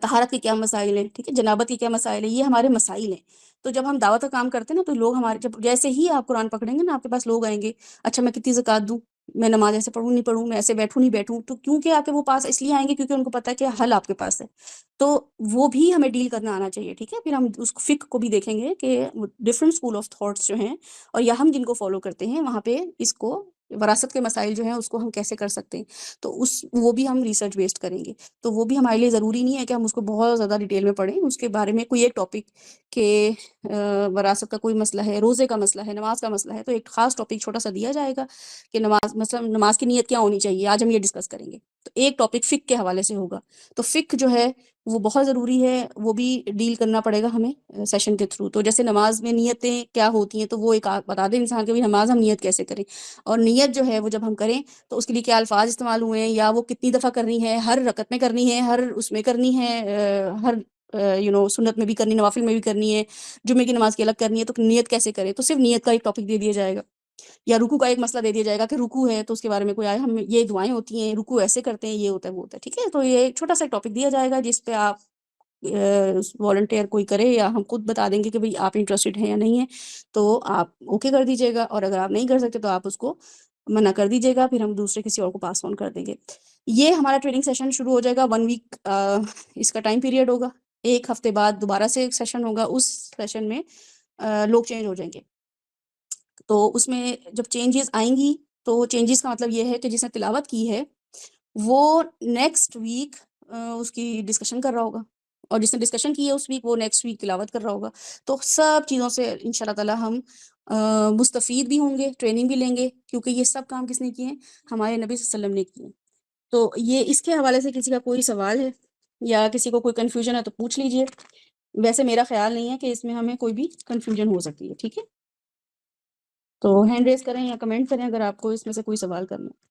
طہارت کے کیا مسائل ہیں. ٹھیک ہے، جنابت کے کیا مسائل ہیں، یہ ہمارے مسائل ہیں. تو جب ہم دعوت کا کام کرتے ہیں نا، تو لوگ ہمارے، جب جیسے ہی آپ قرآن پکڑیں گے نا، آپ کے پاس لوگ آئیں گے، اچھا میں کتنی زکوٰۃ دوں، میں نماز ایسے پڑھوں نہیں پڑھوں، میں ایسے بیٹھوں نہیں بیٹھوں. تو کیونکہ آپ کے وہ پاس اس لیے آئیں گے کیونکہ ان کو پتہ ہے کہ حل آپ کے پاس ہے. تو وہ بھی ہمیں ڈیل کرنا آنا چاہیے. ٹھیک ہے، پھر ہم اس فقہ کو بھی دیکھیں گے کہ ڈفرینٹ اسکول آف تھاٹس جو ہیں، اور یا ہم جن کو فالو کرتے ہیں، وہاں پہ اس کو وراثت کے مسائل جو ہیں اس کو ہم کیسے کر سکتے ہیں. تو وہ بھی ہم ریسرچ بیسڈ کریں گے. تو وہ بھی ہمارے لیے ضروری نہیں ہے کہ ہم اس کو بہت زیادہ ڈیٹیل میں پڑھیں. اس کے بارے میں کوئی ایک ٹاپک، کہ وراثت کا کوئی مسئلہ ہے، روزے کا مسئلہ ہے، نماز کا مسئلہ ہے، تو ایک خاص ٹاپک چھوٹا سا دیا جائے گا کہ نماز، مثلا نماز کی نیت کیا ہونی چاہیے، آج ہم یہ ڈسکس کریں گے. تو ایک ٹاپک فقہ کے حوالے سے ہوگا. تو فقہ جو ہے وہ بہت ضروری ہے، وہ بھی ڈیل کرنا پڑے گا ہمیں سیشن کے تھرو. تو جیسے نماز میں نیتیں کیا ہوتی ہیں، تو وہ ایک بتا دیں انسان کہ نماز ہم نیت کیسے کریں. اور نیت جو ہے وہ جب ہم کریں تو اس کے لیے کیا الفاظ استعمال ہوئے ہیں، یا وہ کتنی دفعہ کرنی ہے، ہر رکعت میں کرنی ہے، ہر اس میں کرنی ہے، ہر سنت میں بھی کرنی، نوافل میں بھی کرنی ہے، جمعے کی نماز کی الگ کرنی ہے. تو نیت کیسے کریں، تو صرف نیت کا ایک ٹاپک دے دیا جائے گا. یا رکوع کا ایک مسئلہ دے دیا جائے گا کہ رکوع ہے تو اس کے بارے میں کوئی آئے، ہم یہ دعائیں ہوتی ہیں، رکوع ایسے کرتے ہیں، یہ ہوتا ہے وہ ہوتا ہے. ٹھیک ہے، تو یہ ایک چھوٹا سا ٹاپک دیا جائے گا جس پہ آپ والنٹیئر کوئی کرے، یا ہم خود بتا دیں گے کہ بھئی آپ انٹرسٹڈ ہیں یا نہیں ہیں. تو آپ اوکے کر دیجیے گا، اور اگر آپ نہیں کر سکتے تو آپ اس کو منع کر دیجیے گا، پھر ہم دوسرے کسی اور کو پاس آن کر دیں گے. یہ ہمارا ٹریننگ سیشن شروع ہو جائے گا 1 ویک اس کا ٹائم پیریڈ ہوگا. ایک ہفتے بعد دوبارہ سے ایک سیشن ہوگا. اس سیشن میں لوگ چینج ہو جائیں گے. تو اس میں جب چینجز آئیں گی، تو چینجز کا مطلب یہ ہے کہ جس نے تلاوت کی ہے وہ نیکسٹ ویک اس کی ڈسکشن کر رہا ہوگا، اور جس نے ڈسکشن کی ہے اس ویک، وہ نیکسٹ ویک تلاوت کر رہا ہوگا. تو سب چیزوں سے ان شاء اللہ تعالیٰ ہم مستفید بھی ہوں گے، ٹریننگ بھی لیں گے، کیونکہ یہ سب کام کس نے کیے ہیں، ہمارے نبی صلی اللہ علیہ وسلم نے کیے ہیں. تو یہ اس کے حوالے سے کسی کا کوئی سوال ہے یا کسی کو کوئی کنفیوژن ہے تو پوچھ لیجئے. ویسے میرا خیال نہیں ہے کہ اس میں ہمیں کوئی بھی کنفیوژن ہو سکتی ہے. ٹھیک ہے, تو ہینڈ ریز کریں یا کمنٹ کریں اگر آپ کو اس میں سے کوئی سوال کرنا ہے.